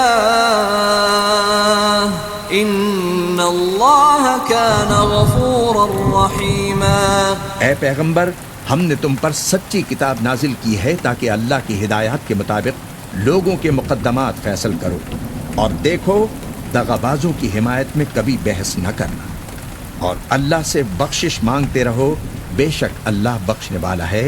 ان اللہ کان غفورا رحیما۔ اے پیغمبر، ہم نے تم پر سچی کتاب نازل کی ہے تاکہ اللہ کی ہدایات کے مطابق لوگوں کے مقدمات فیصل کرو، اور دیکھو دغابازوں کی حمایت میں کبھی بحث نہ کرنا، اور اللہ سے بخشش مانگتے رہو، بے شک اللہ بخشنے والا ہے،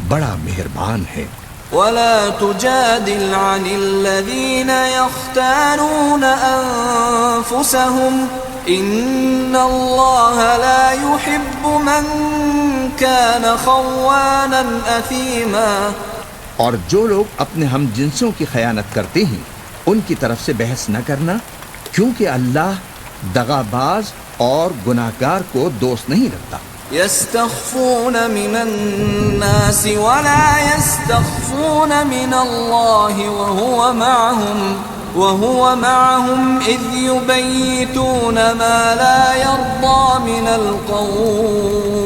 بڑا مہربان ہے۔ ولا تجادل عن الذين يختانون أنفسهم إن الله لا يحب من كان خوانا أثيما۔ اور جو لوگ اپنے ہم جنسوں کی خیانت کرتے ہیں ان کی طرف سے بحث نہ کرنا، کیونکہ اللہ دغاباز اور گناہگار کو دوست نہیں رکھتا۔ يستخفون من الناس ولا يستخفون من الله وهو معهم إذ يبيتون ما لا يرضى من القول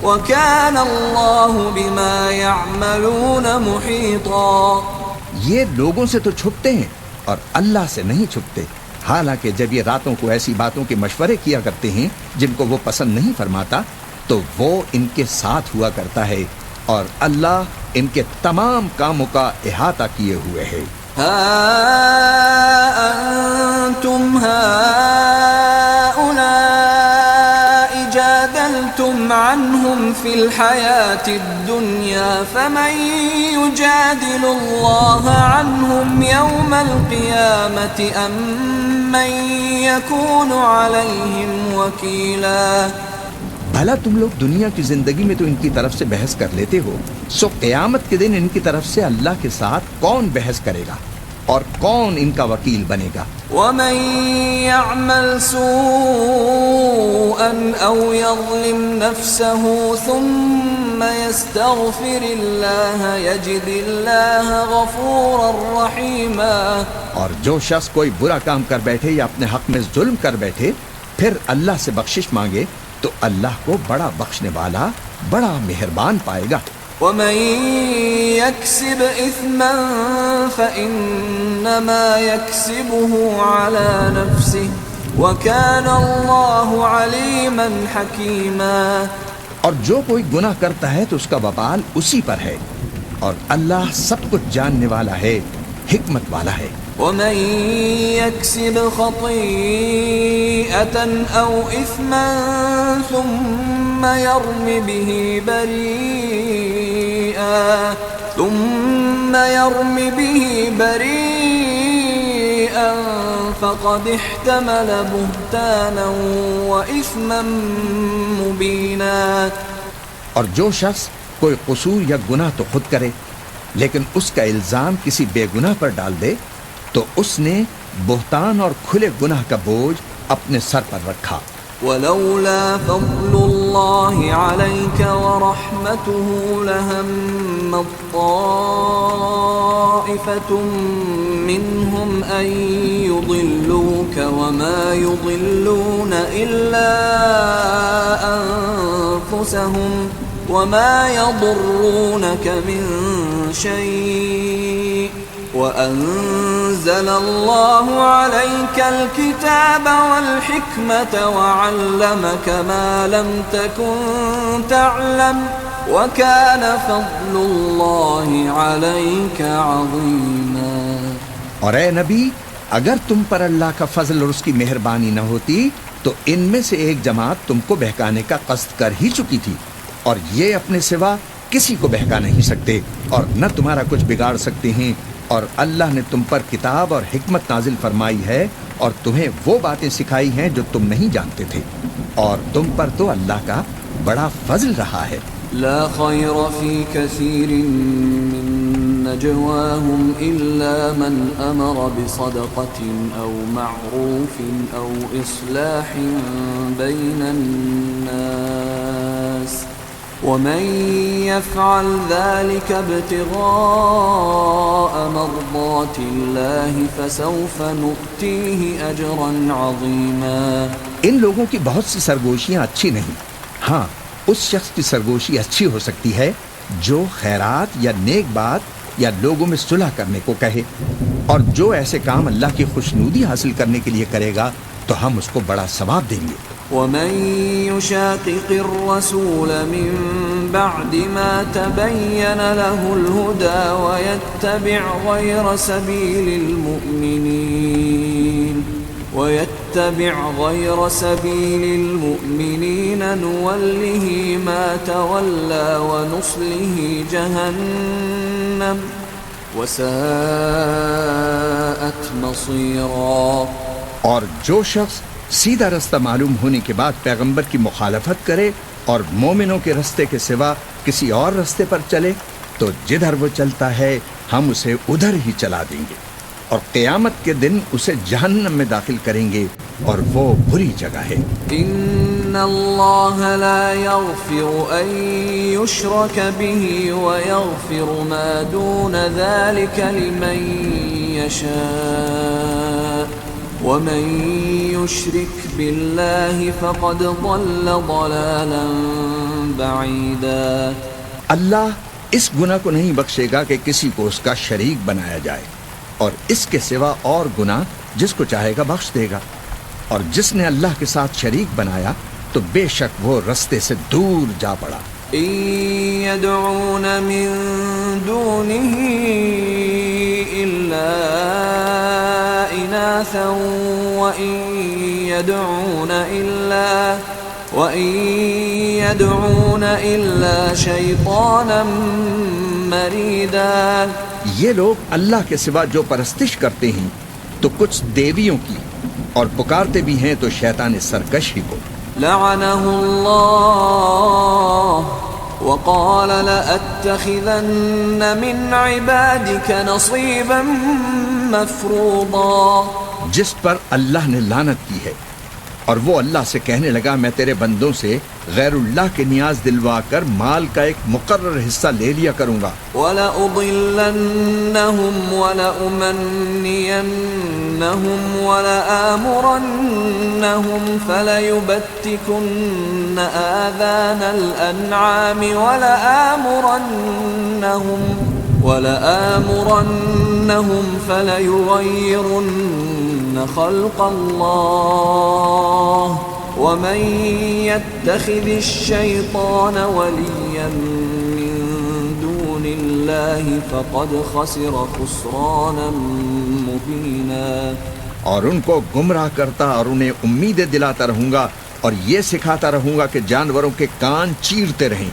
وكان الله بما يعملون محيطا۔ یہ لوگوں سے تو چھپتے ہیں اور اللہ سے نہیں چھپتے، حالانکہ جب یہ راتوں کو ایسی باتوں کے مشورے کیا کرتے ہیں جن کو وہ پسند نہیں فرماتا تو وہ ان کے ساتھ ہوا کرتا ہے، اور اللہ ان کے تمام کاموں کا احاطہ کیے ہوئے ہے۔ ہا انتم جادلتم عنهم في الحياة الدنيا فمن يجادل الله عنهم يوم القيامة أم من يكون عليهم وكيلا. بھلا تم لوگ دنیا کی زندگی میں تو ان کی طرف سے بحث کر لیتے ہو، سو قیامت کے دن ان کی طرف سے اللہ کے ساتھ کون بحث کرے گا اور کون ان کا وکیل بنے گا؟ ومن يعمل سوءا أو يظلم نفسه ثم يستغفر الله يجد الله غفورا رحيما. اور جو شخص کوئی برا کام کر بیٹھے یا اپنے حق میں ظلم کر بیٹھے پھر اللہ سے بخشش مانگے تو اللہ کو بڑا بخشنے والا، بڑا مہربان پائے گا. ومن يكسب إثما فإنما يكسبه على نفسه وكان الله عليما حكيما. اور جو کوئی گناہ کرتا ہے تو اس کا وبال اسی پر ہے، اور اللہ سب کچھ جاننے والا ہے، حکمت والا ہے. ومن يكسب خطيئة أو إثما ثم يرم به بريئا فقد احتمل بهتانا وإثما مبينا. اور جو شخص کوئی قصور یا گناہ تو خود کرے لیکن اس کا الزام کسی بے گناہ پر ڈال دے تو اس نے بہتان اور کھلے گناہ کا بوجھ اپنے سر پر رکھا. ولولا فضل الله عليك ورحمته لهم طائفة منهم أن يضلوك وما يضلون إلا أنفسهم وما يضرونك من شيء وأنزل الله عليك الكتاب والحكمة وعلمك ما لم تكن تعلم وكان فضل الله عليك عظيما. اور اے نبی، اگر تم پر اللہ کا فضل اور اس کی مہربانی نہ ہوتی تو ان میں سے ایک جماعت تم کو بہکانے کا قصد کر ہی چکی تھی، اور یہ اپنے سوا کسی کو بہکا نہیں سکتے اور نہ تمہارا کچھ بگاڑ سکتے ہیں. اور اللہ نے تم پر کتاب اور حکمت نازل فرمائی ہے اور تمہیں وہ باتیں سکھائی ہیں جو تم نہیں جانتے تھے، اور تم پر تو اللہ کا بڑا فضل رہا ہے. لا خير في كثير من نجواهم إلا من أمر بصدقة أو معروف أو إصلاح بين الناس ومن يفعل ذلك ابتغاء مرضات الله فسوف نؤتيه أجرا عظيما. ان لوگوں کی بہت سی سرگوشیاں اچھی نہیں، ہاں اس شخص کی سرگوشی اچھی ہو سکتی ہے جو خیرات یا نیک بات یا لوگوں میں صلح کرنے کو کہے، اور جو ایسے کام اللہ کی خوشنودی حاصل کرنے کے لیے کرے گا تو ہم اس کو بڑا ثواب دیں گے. ومن يشاقق الرسول من بعد ما تبين له الهدى ويتبع غير سبيل المؤمنين نوله ما تولى ونصله جهنم وساءت مصيرا. اور جو شخص سیدھا رستہ معلوم ہونے کے بعد پیغمبر کی مخالفت کرے اور مومنوں کے رستے کے سوا کسی اور رستے پر چلے تو جدھر وہ چلتا ہے ہم اسے ادھر ہی چلا دیں گے، اور قیامت کے دن اسے جہنم میں داخل کریں گے اور وہ بری جگہ ہے. ان اللہ لا یغفر ان یشرک به ویغفر ما دون ذلك لمن یشاء ومن يشرك بالله فقد ضل ضلالا بعيدا. اللہ اس گناہ کو نہیں بخشے گا کہ کسی کو اس کا شریک بنایا جائے، اور اس کے سوا اور گناہ جس کو چاہے گا بخش دے گا، اور جس نے اللہ کے ساتھ شریک بنایا تو بے شک وہ رستے سے دور جا پڑا. إن يدعون من دونه إلا إناثا وإن يدعون إلا شيطانا مريدا. یہ لوگ اللہ کے سوا جو پرستش کرتے ہیں تو کچھ دیویوں کی، اور پکارتے بھی ہیں تو شیطان سرکش ہی کو. لعنه الله وقال لأتخذن من عبادك نصيبا مفروضا. جس پر اللہ نے لعنت کی ہے، اور وہ اللہ سے کہنے لگا میں تیرے بندوں سے غیر اللہ کے نیاز دلوا کر مال کا ایک مقرر حصہ لے لیا کروں گا. وَلَأُضِلَّنَّهُمْ وَلَأُمَنِّيَنَّهُمْ وَلَآمُرَنَّهُمْ فَلَيُبَتِّكُنَّ آذَانَ الْأَنْعَامِ وَلَآمُرَنَّهُمْ فَلَيُغَيِّرُنَّ خَلْقَ اللَّهِ وَمَن يَتَّخِذِ الشَّيْطَانَ وَلِيًّا مِّن دُونِ اللَّهِ فَقَدْ خَسِرَ خُسْرَانًا مُّبِينًا. اور ان کو گمراہ کرتا اور انہیں امیدیں دلاتا رہوں گا، اور یہ سکھاتا رہوں گا کہ جانوروں کے کان چیرتے رہیں،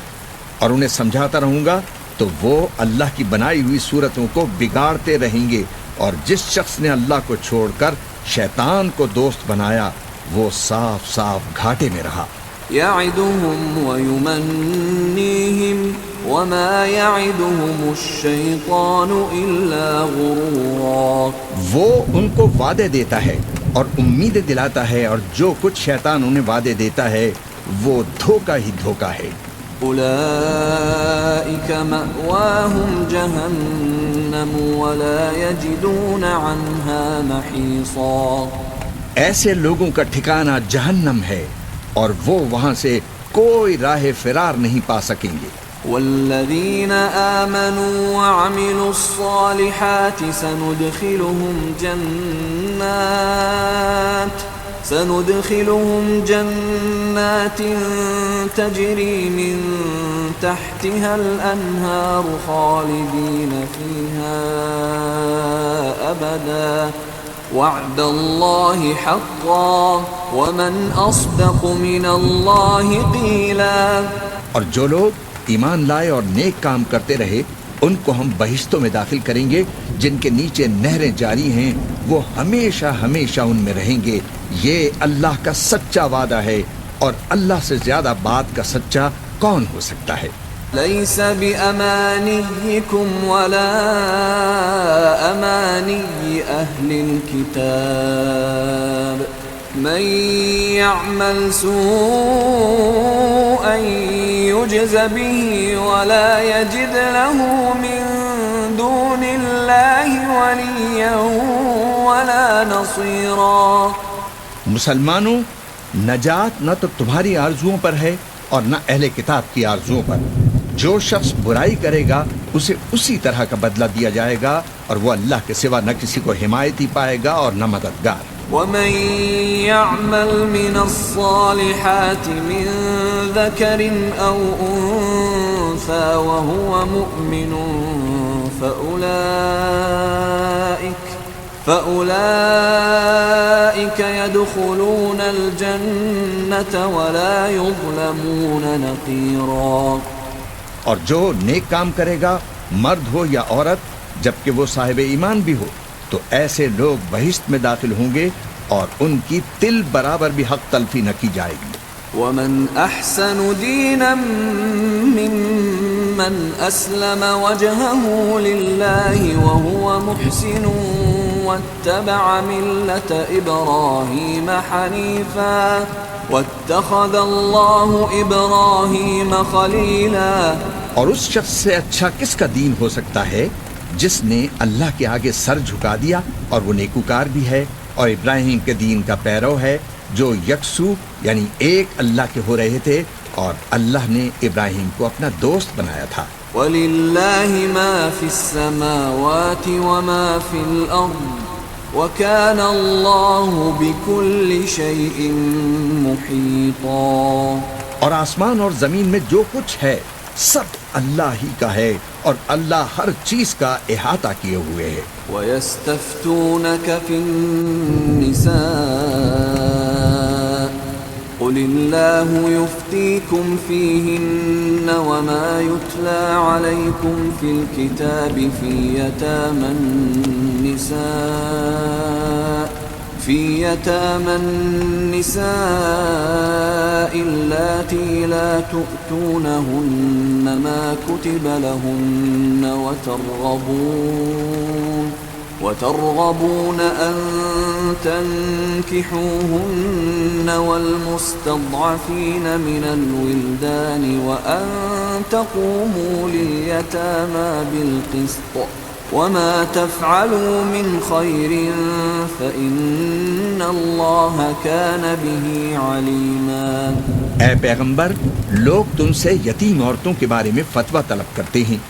اور انہیں سمجھاتا رہوں گا تو وہ اللہ کی بنائی ہوئی صورتوں کو بگاڑتے رہیں گے. اور جس شخص نے اللہ کو چھوڑ کر شیطان کو دوست بنایا وہ صاف صاف گھاٹے میں رہا. يَعِدُهُمْ وَيُمَنِّيهِمْ وَمَا يَعِدُهُمُ الشَّيْطَانُ إِلَّا غُرُورًا. وہ ان کو وعدے دیتا ہے اور امیدیں دلاتا ہے، اور جو کچھ شیطان انہیں وعدے دیتا ہے وہ دھوکہ ہی دھوکہ ہے. أُولَئِكَ مَأْوَاهُمْ جَهَنَّمُ وَلَا يَجِدُونَ عَنْهَا مَحِيصًا. ایسے لوگوں کا ٹھکانہ جہنم ہے، اور وہ وہاں سے کوئی راہ فرار نہیں پا سکیں گے. والذین آمنوا وعملوا الصالحات سندخلهم جنات تجری من تحتها الانہار خالدین فیہا ابدا وعد اللہ حقا ومن اصدق من اللہ قیلا. اور جو لوگ ایمان لائے اور نیک کام کرتے رہے ان کو ہم بہشتوں میں داخل کریں گے جن کے نیچے نہریں جاری ہیں، وہ ہمیشہ ہمیشہ ان میں رہیں گے. یہ اللہ کا سچا وعدہ ہے، اور اللہ سے زیادہ بات کا سچا کون ہو سکتا ہے. لیس بأمانیکم ولا امانی اہل الكتاب من يعمل سوءا يجز به ولا يجد له من دون الله وليا ولا نصيرا. مسلمانوں، نجات نہ تو تمہاری آرزوؤں پر ہے اور نہ اہل کتاب کی آرزوؤں پر. جو شخص برائی کرے گا اسے اسی طرح کا بدلہ دیا جائے گا، اور وہ اللہ کے سوا نہ کسی کو حمایتی پائے گا اور نہ مددگار. ومن يعمل من الصالحات من ذكر أو أنثى وهو مؤمن فأولئك يدخلون الجنة ولا يظلمون نقيرا. اور جو نیک کام کرے گا، مرد ہو یا عورت، جبکہ وہ صاحب ایمان بھی ہو، تو ایسے لوگ بہشت میں داخل ہوں گے اور ان کی تل برابر بھی حق تلفی نہ کی جائے گی. ومن احسن دینا ممن اسلم وجهه لله وهو محسن واتبع ملة ابراہیم حنیفا واتخذ اللہ ابراہیم خلیلا. اور اس شخص سے اچھا کس کا دین ہو سکتا ہے جس نے اللہ کے آگے سر جھکا دیا، اور وہ نیکوکار بھی ہے اور ابراہیم کے دین کا پیرو ہے، جو یکسو یعنی ایک اللہ کے ہو رہے تھے، اور اللہ نے ابراہیم کو اپنا دوست بنایا تھا. وَلِلَّهِ مَا فِي السَّمَاوَاتِ وَمَا فِي الْأَرْضِ وَكَانَ اللَّهُ بِكُلِّ شَيْءٍ مُحِيطًا. اور آسمان اور زمین میں جو کچھ ہے سب اللہ ہی کا ہے، اور اللہ ہر چیز کا احاطہ کیے ہوئے ہے. وَيَسْتَفْتُونَكَ فِي النِّسَاءِ قُلِ قل الله يفتيكم فيهن وما يتلى عليكم في الكتاب في يتامى النساء اللاتي لا تؤتونهن ما كتب لهن وترغبون أن تنكحوهن والمستضعفين من الولدان وأن تقوموا لليتامى بالقسط وما تفعلوا من خير فإن الله كان به عليما. اے پیغمبر، لوگ تم سے یتیم عورتوں کے بارے میں فتویٰ طلب کرتے ہیں.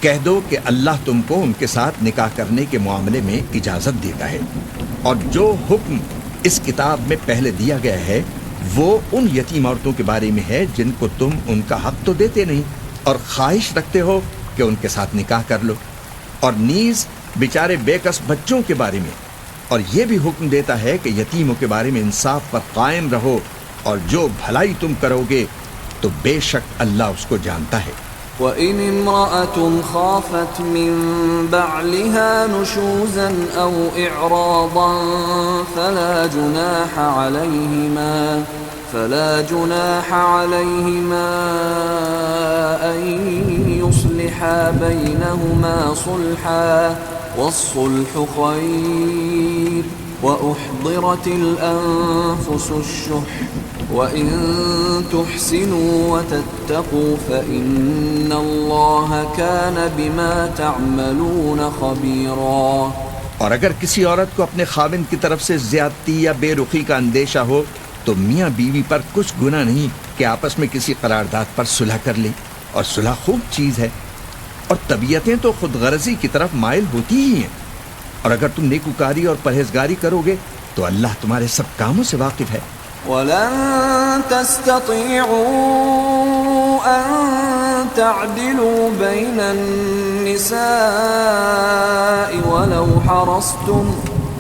کہہ دو کہ اللہ تم کو ان کے ساتھ نکاح کرنے کے معاملے میں اجازت دیتا ہے، اور جو حکم اس کتاب میں پہلے دیا گیا ہے وہ ان یتیم عورتوں کے بارے میں ہے جن کو تم ان کا حق تو دیتے نہیں اور خواہش رکھتے ہو کہ ان کے ساتھ نکاح کر لو، اور نیز بیچارے بے کس بچوں کے بارے میں، اور یہ بھی حکم دیتا ہے کہ یتیموں کے بارے میں انصاف پر قائم رہو، اور جو بھلائی تم کرو گے تو بے شک اللہ اس کو جانتا ہے. وَإِنِ امْرَأَةٌ خَافَتْ مِنْ بَعْلِهَا نُشُوزًا أَوْ إِعْرَاضًا فَلَا جُنَاحَ عَلَيْهِمَا أَنْ يُصْلِحَا بَيْنَهُمَا صُلْحًا وَالصُّلْحُ خَيْرٌ وَأُحْضِرَتِ الْأَنفُسُ الشُّحَّ وَإِن تُحْسِنُوا وَتَتَّقُوا فَإِنَّ اللَّهَ كَانَ بِمَا تَعْمَلُونَ خَبِيرًا. اور اگر کسی عورت کو اپنے خاوند کی طرف سے زیادتی یا بے رخی کا اندیشہ ہو تو میاں بیوی پر کچھ گناہ نہیں کہ آپس میں کسی قرارداد پر صلح کر لیں، اور صلح خوب چیز ہے، اور طبیعتیں تو خود غرضی کی طرف مائل ہوتی ہی ہیں، اور اگر تم نیکوکاری اور پرہیزگاری کرو گے تو اللہ تمہارے سب کاموں سے واقف ہے. وَلَن تَسْتَطِيعُوا أَن تَعْدِلُوا بَيْنَ النِّسَاءِ وَلَوْ حَرَصْتُمْ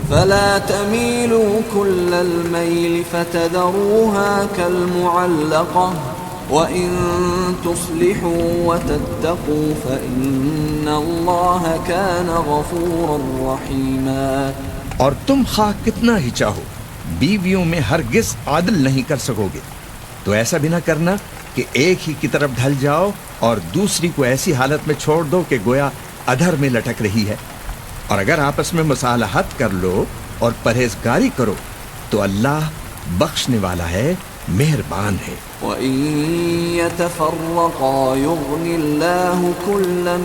فَلَا تَمِيلُوا كُلَّ الْمَيْلِ فَتَذَرُوهَا كَالْمُعَلَّقَةِ وَإِن تُصْلِحُوا وَتَتَّقُوا فَإِنَّ اللَّهَ كَانَ غَفُورًا رَحِيمًا. اور تم خواہ کتنا ہی چاہو بیویوں میں ہرگز عادل نہیں کر سکو گے، تو ایسا بھی نہ کرنا کہ ایک ہی کی طرف ڈھل جاؤ اور دوسری کو ایسی حالت میں چھوڑ دو کہ گویا ادھر میں لٹک رہی ہے. اور اگر آپس میں مصالحت کر لو اور پرہیزگاری کرو تو اللہ بخشنے والا ہے، مہربان ہے. وَإِن يَتَفَرَّقَا يُغْنِ اللَّهُ كُلًّا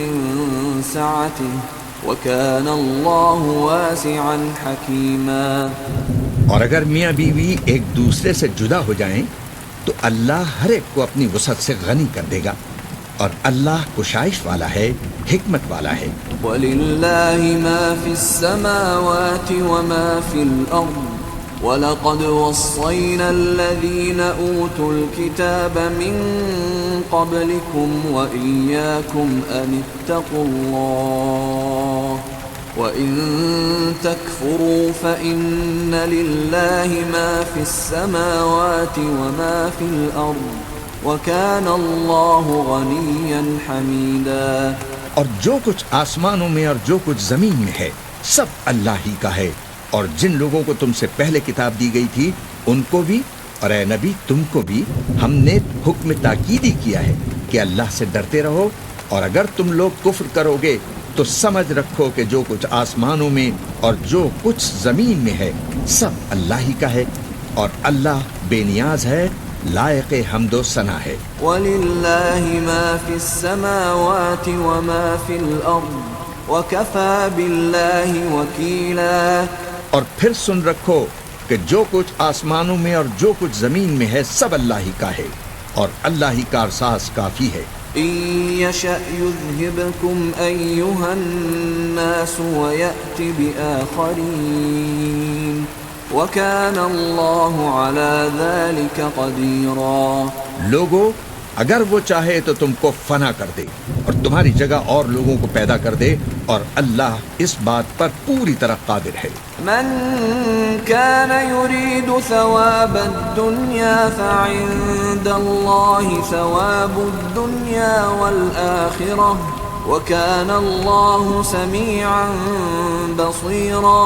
مِّن سَعَتِهِ وَكَانَ اللَّهُ وَاسِعًا حَكِيمًا. اور اگر میاں بیوی ایک دوسرے سے جدا ہو جائیں تو اللہ ہر ایک کو اپنی وسعت سے غنی کر دے گا، اور اللہ کشائش والا ہے، حکمت والا ہے. وَلِلَّهِ مَا فِي السَّمَاوَاتِ وَمَا فِي الْأَرْضِ وَلَقَدْ وَصَّيْنَا الَّذِينَ أُوتُوا الْكِتَابَ مِنْ قَبْلِكُمْ وَإِيَّاكُمْ أَنِ اتَّقُوا اللَّهَ وَإِن تَكْفُرُوا فَإِنَّ لِلَّهِ مَا فِي السَّمَاوَاتِ وَمَا فِي الْأَرْضِ وَكَانَ اللَّهُ غَنِيًّا حَمِيدًا. اور جو کچھ آسمانوں میں اور جو کچھ زمین میں ہے سب اللہ ہی کا ہے. اور جن لوگوں کو تم سے پہلے کتاب دی گئی تھی ان کو بھی، اور اے نبی تم کو بھی، ہم نے حکم تاکیدی کیا ہے کہ اللہ سے ڈرتے رہو، اور اگر تم لوگ کفر کرو گے تو سمجھ رکھو کہ جو کچھ آسمانوں میں اور جو کچھ زمین میں ہے سب اللہ ہی کا ہے، اور اللہ بے نیاز ہے، لائق حمد و ثنا ہے. وَلِلَّهِ مَا فِي السَّمَاوَاتِ وَمَا فِي الْأَرْضِ وَكَفَى بِاللَّهِ وَكِيلًا. اور پھر سن رکھو کہ جو کچھ آسمانوں میں اور جو کچھ زمین میں ہے سب اللہ ہی کا ہے، اور اللہ ہی کا ارساس کافی ہے. إِن يَشَأْ يُذْهِبْكُمْ أَيُّهَا النَّاسُ وَيَأْتِ بِآخَرِينَ وَكَانَ اللَّهُ عَلَى ذَلِكَ قَدِيرًا. لوگو اگر وہ چاہے تو تم کو فنا کر دے اور تمہاری جگہ اور لوگوں کو پیدا کر دے، اور اللہ اس بات پر پوری طرح قادر ہے۔ من كان يريد ثواب الدنيا فعند الله ثواب الدنيا والآخرة وكان الله سميعا بصيرا۔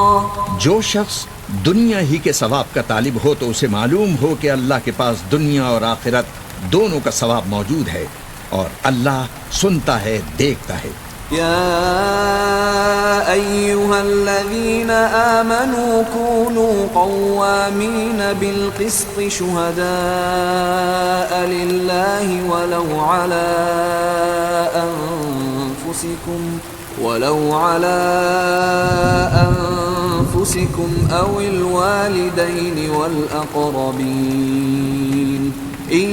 جو شخص دنیا ہی کے ثواب کا طالب ہو تو اسے معلوم ہو کہ اللہ کے پاس دنیا اور آخرت دونوں کا ثواب موجود ہے، اور اللہ سنتا ہے، دیکھتا ہے۔ يا أيها الذين آمنوا كونوا قوامين بالقسط شهداء لله ولو على أنفسكم أو الوالدين والأقربين إن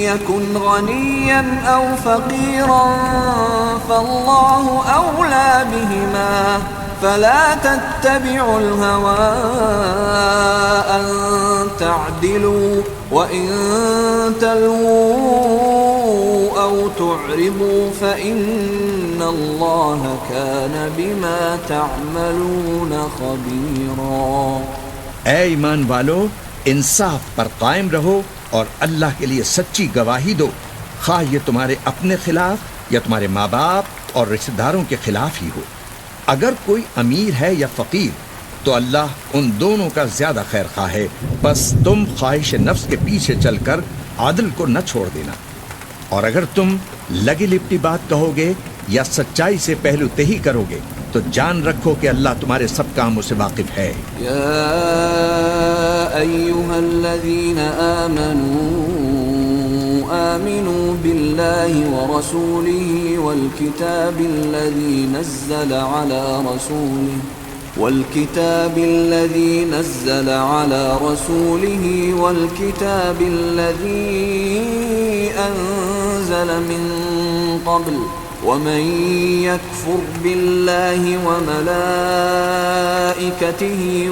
يكن غنيا أو فقيرا فالله أولى بهما فلا تتبعوا الهوى أن تعدلوا وإن تلووا أو تعرضوا فإن الله كان بما تعملون خبيرا۔ اے ایمان والو، انصاف پر قائم رہو اور اللہ کے لیے سچی گواہی دو، خواہ یہ تمہارے اپنے خلاف یا تمہارے ماں باپ اور رشتہ داروں کے خلاف ہی ہو۔ اگر کوئی امیر ہے یا فقیر تو اللہ ان دونوں کا زیادہ خیر خواہ ہے، بس تم خواہش نفس کے پیچھے چل کر عادل کو نہ چھوڑ دینا، اور اگر تم لگی لپٹی بات کہو گے یا سچائی سے پہلو تہی کرو گے تو جان رکھو کہ اللہ تمہارے سب کاموں سے واقف ہے۔ يا أيها الذين آمنوا بالله ورسوله والكتاب الذي نزل على رسوله والكتاب الذي أنزل من قبل ومن يكفر بالله وملائكته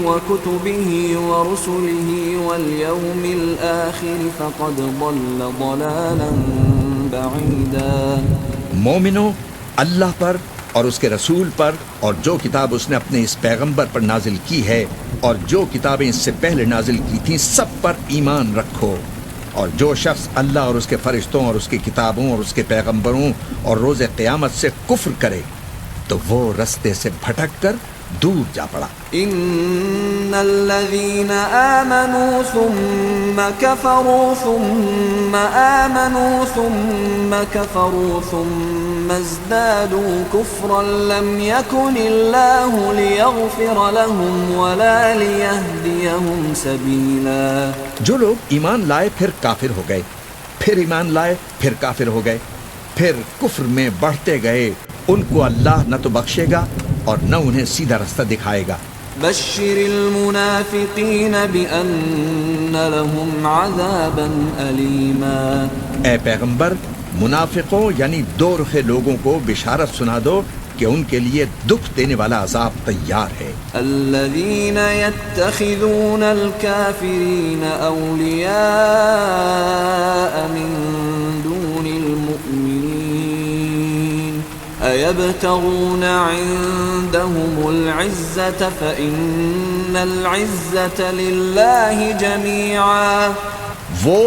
وكتبه ورسله واليوم الآخر فقد ضل ضلالا بعيدا۔ مومنو، اللہ پر اور اس کے رسول پر اور جو کتاب اس نے اپنے اس پیغمبر پر نازل کی ہے اور جو کتابیں اس سے پہلے نازل کی تھیں سب پر ایمان رکھو، اور جو شخص اللہ اور اس کے فرشتوں اور اس کی کتابوں اور اس کے پیغمبروں اور روز قیامت سے کفر کرے تو وہ رستے سے بھٹک کر دور جا پڑا۔ ان الذين آمنوا ثم كفروا ثم آمنوا ثم كفروا ثم ازدادوا كفرا لم يكن الله ليغفر لهم ولا ليهديهم سبيلا۔ جو لوگ ایمان لائے پھر کافر ہو گئے، پھر ایمان لائے پھر کافر ہو گئے، پھر کفر میں بڑھتے گئے، ان کو اللہ نہ تو بخشے گا اور نہ انہیں سیدھا رستہ دکھائے گا۔ بشر المنافقین بأن لهم عذابا علیما۔ اے پیغمبر، منافقوں یعنی دو رخے لوگوں کو بشارت سنا دو کہ ان کے لیے دکھ دینے والا عذاب تیار ہے۔ الذین یتخذون الکافرین اولیاء من دون المؤمنین ایبتغون عندهم العزة فإن العزة للہ جمیعا۔ وہ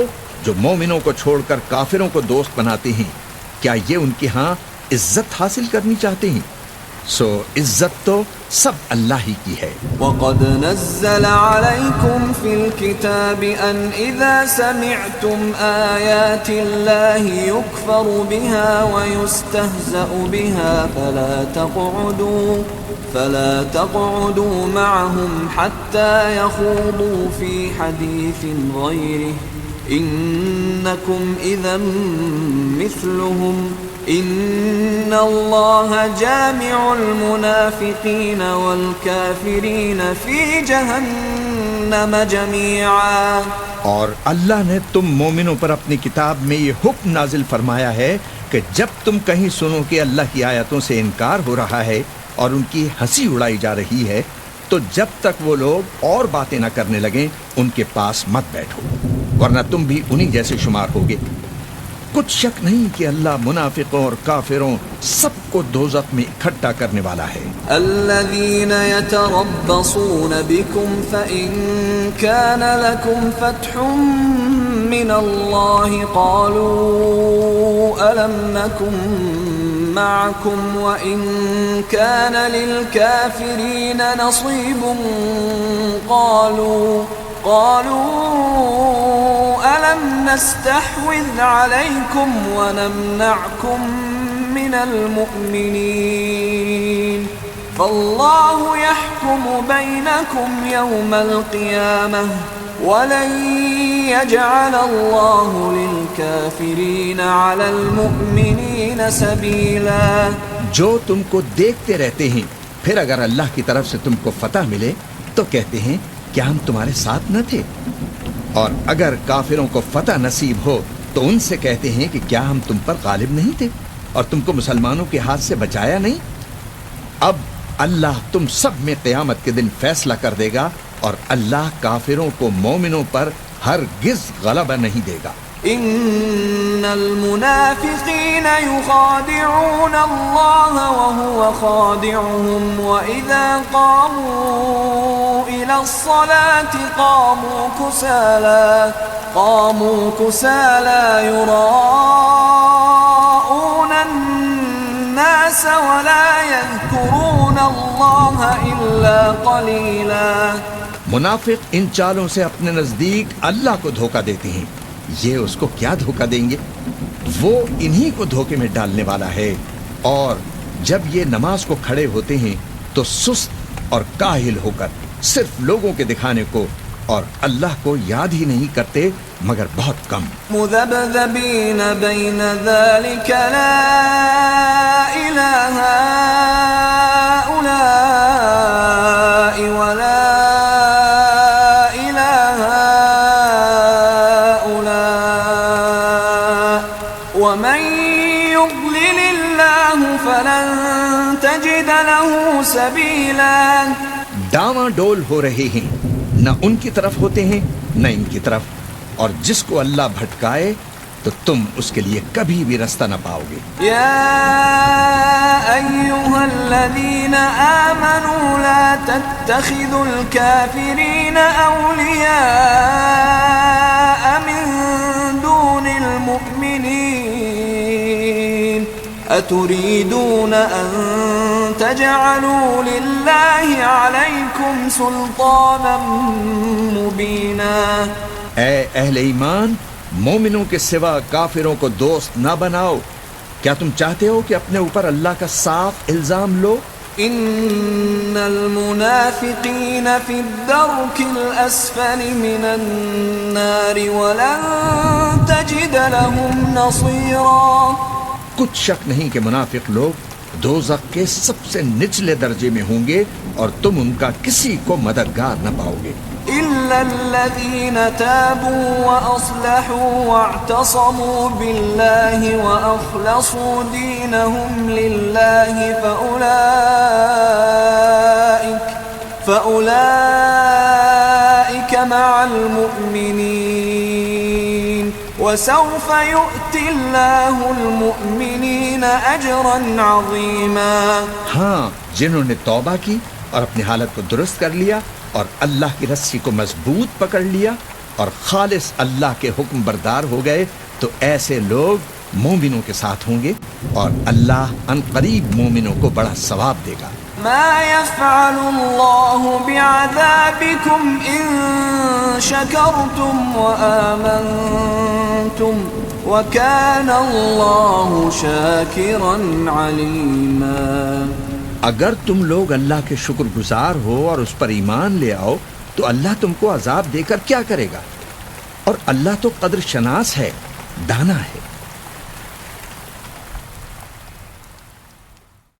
جو مومنوں کو چھوڑ کر کافروں کو دوست بناتے ہیں، کیا یہ ان کے ہاں عزت حاصل کرنی چاہتے ہیں؟ سو عزت تو سب اللہ ہی کی ہے۔ وَقَدْ نَزَّلَ عَلَيْكُمْ فِي الْكِتَابِ أَنْ إِذَا سَمِعْتُمْ آيَاتِ اللَّهِ يُكْفَرُ بِهَا وَيُسْتَهْزَأُ بِهَا فَلَا تَقْعُدُوا مَعَهُمْ حَتَّى يَخُوضُوا فِي حَدِيثٍ غَيْرِهِ إِنَّكُمْ إِذًا مِثْلُهُمْ ان اللہ جامع المنافقین والکافرین فی جہنم جمیعا۔ اور اللہ نے تم مومنوں پر اپنی کتاب میں یہ حکم نازل فرمایا ہے کہ جب تم کہیں سنو کہ اللہ کی آیتوں سے انکار ہو رہا ہے اور ان کی ہنسی اڑائی جا رہی ہے تو جب تک وہ لوگ اور باتیں نہ کرنے لگیں ان کے پاس مت بیٹھو، ورنہ تم بھی انہی جیسے شمار ہوگے۔ کچھ شک نہیں کہ اللہ منافقوں اور کافروں سب کو دوزخ میں اکٹھا کرنے والا ہے. الذين يتربصون بكم فإن كان لكم فتح من الله قالوا ألم نكن معكم وإن كان للكافرين نصيب قالوا ألم نستحوذ عليكم ونمنعكم من المؤمنين فالله يحكم بينكم يوم القيامة ولن يجعل الله للكافرين على المؤمنين سبيلا. جو تم کو دیکھتے رہتے ہیں پھر اگر اللہ کی طرف سے تم کو فتح ملے تو کہتے ہیں کیا ہم تمہارے ساتھ نہ تھے، اور اگر کافروں کو فتح نصیب ہو تو ان سے کہتے ہیں کہ کیا ہم تم پر غالب نہیں تھے اور تم کو مسلمانوں کے ہاتھ سے بچایا نہیں. اب اللہ تم سب میں قیامت کے دن فیصلہ کر دے گا اور اللہ کافروں کو مومنوں پر ہرگز غلبہ نہیں دے گا. ان المنافقین یخادعون اللہ وهو خادعهم واذا قاموا الى الصلاة قاموا كسالى يراءون الناس ولا يذكرون الله الا قليلا. منافق ان چالوں سے اپنے نزدیک اللہ کو دھوکہ دیتے ہیں، یہ اس کو کیا دھوکہ دیں گے؟ وہ انہی کو دھوکے میں ڈالنے والا ہے. اور جب یہ نماز کو کھڑے ہوتے ہیں تو سست اور کاہل ہو کر صرف لوگوں کے دکھانے کو اور اللہ کو یاد ہی نہیں کرتے مگر بہت کم. مذبذبین بین ذلک لا الہ هؤلاء ولا ومن يضلل الله فلن تجد له سبيلا. ڈاواں ڈول ہو رہے ہیں، نہ ان کی طرف ہوتے ہیں نہ ان کی طرف، اور جس کو اللہ بھٹکائے تو تم اس کے لیے کبھی بھی رستہ نہ پاؤ گے. يا أيها الذين آمنوا لا تتخذوا الكافرين أولياء من دون المؤمنين أتريدون أن تجعلوا لله عليكم سلطانا مبينا. اے اہل ایمان، مومنوں کے سوا کافروں کو دوست نہ بناؤ. کیا تم چاہتے ہو کہ اپنے اوپر اللہ کا صاف الزام لو؟ ان المنافقین فی الدرک الاسفل من النار ولن تجد لهم نصیرا. کچھ شک نہیں کہ منافق لوگ دوزخ کے سب سے نچلے درجے میں ہوں گے اور تم ان کا کسی کو مددگار نہ پاؤ گے. إلا الذين تابوا وأصلحوا واعتصموا بالله وأخلصوا دينهم لله فأولئك مع المؤمنين وسوف يؤتي الله المؤمنين أجرا عظيما. ہاں، جنہوں نے توبہ کی اور اپنی حالت کو درست کر لیا اور اللہ کی رسی کو مضبوط پکڑ لیا اور خالص اللہ کے حکم بردار ہو گئے تو ایسے لوگ مومنوں کے ساتھ ہوں گے اور اللہ ان قریب مومنوں کو بڑا ثواب دے گا. ما يفعل الله بعذابكم إن شكرتم وآمنتم وكان الله شاكرا عليما. اگر تم لوگ اللہ کے شکر گزار ہو اور اس پر ایمان لے آؤ تو اللہ تم کو عذاب دے کر کیا کرے گا، اور اللہ تو قدر شناس ہے، دانا ہے.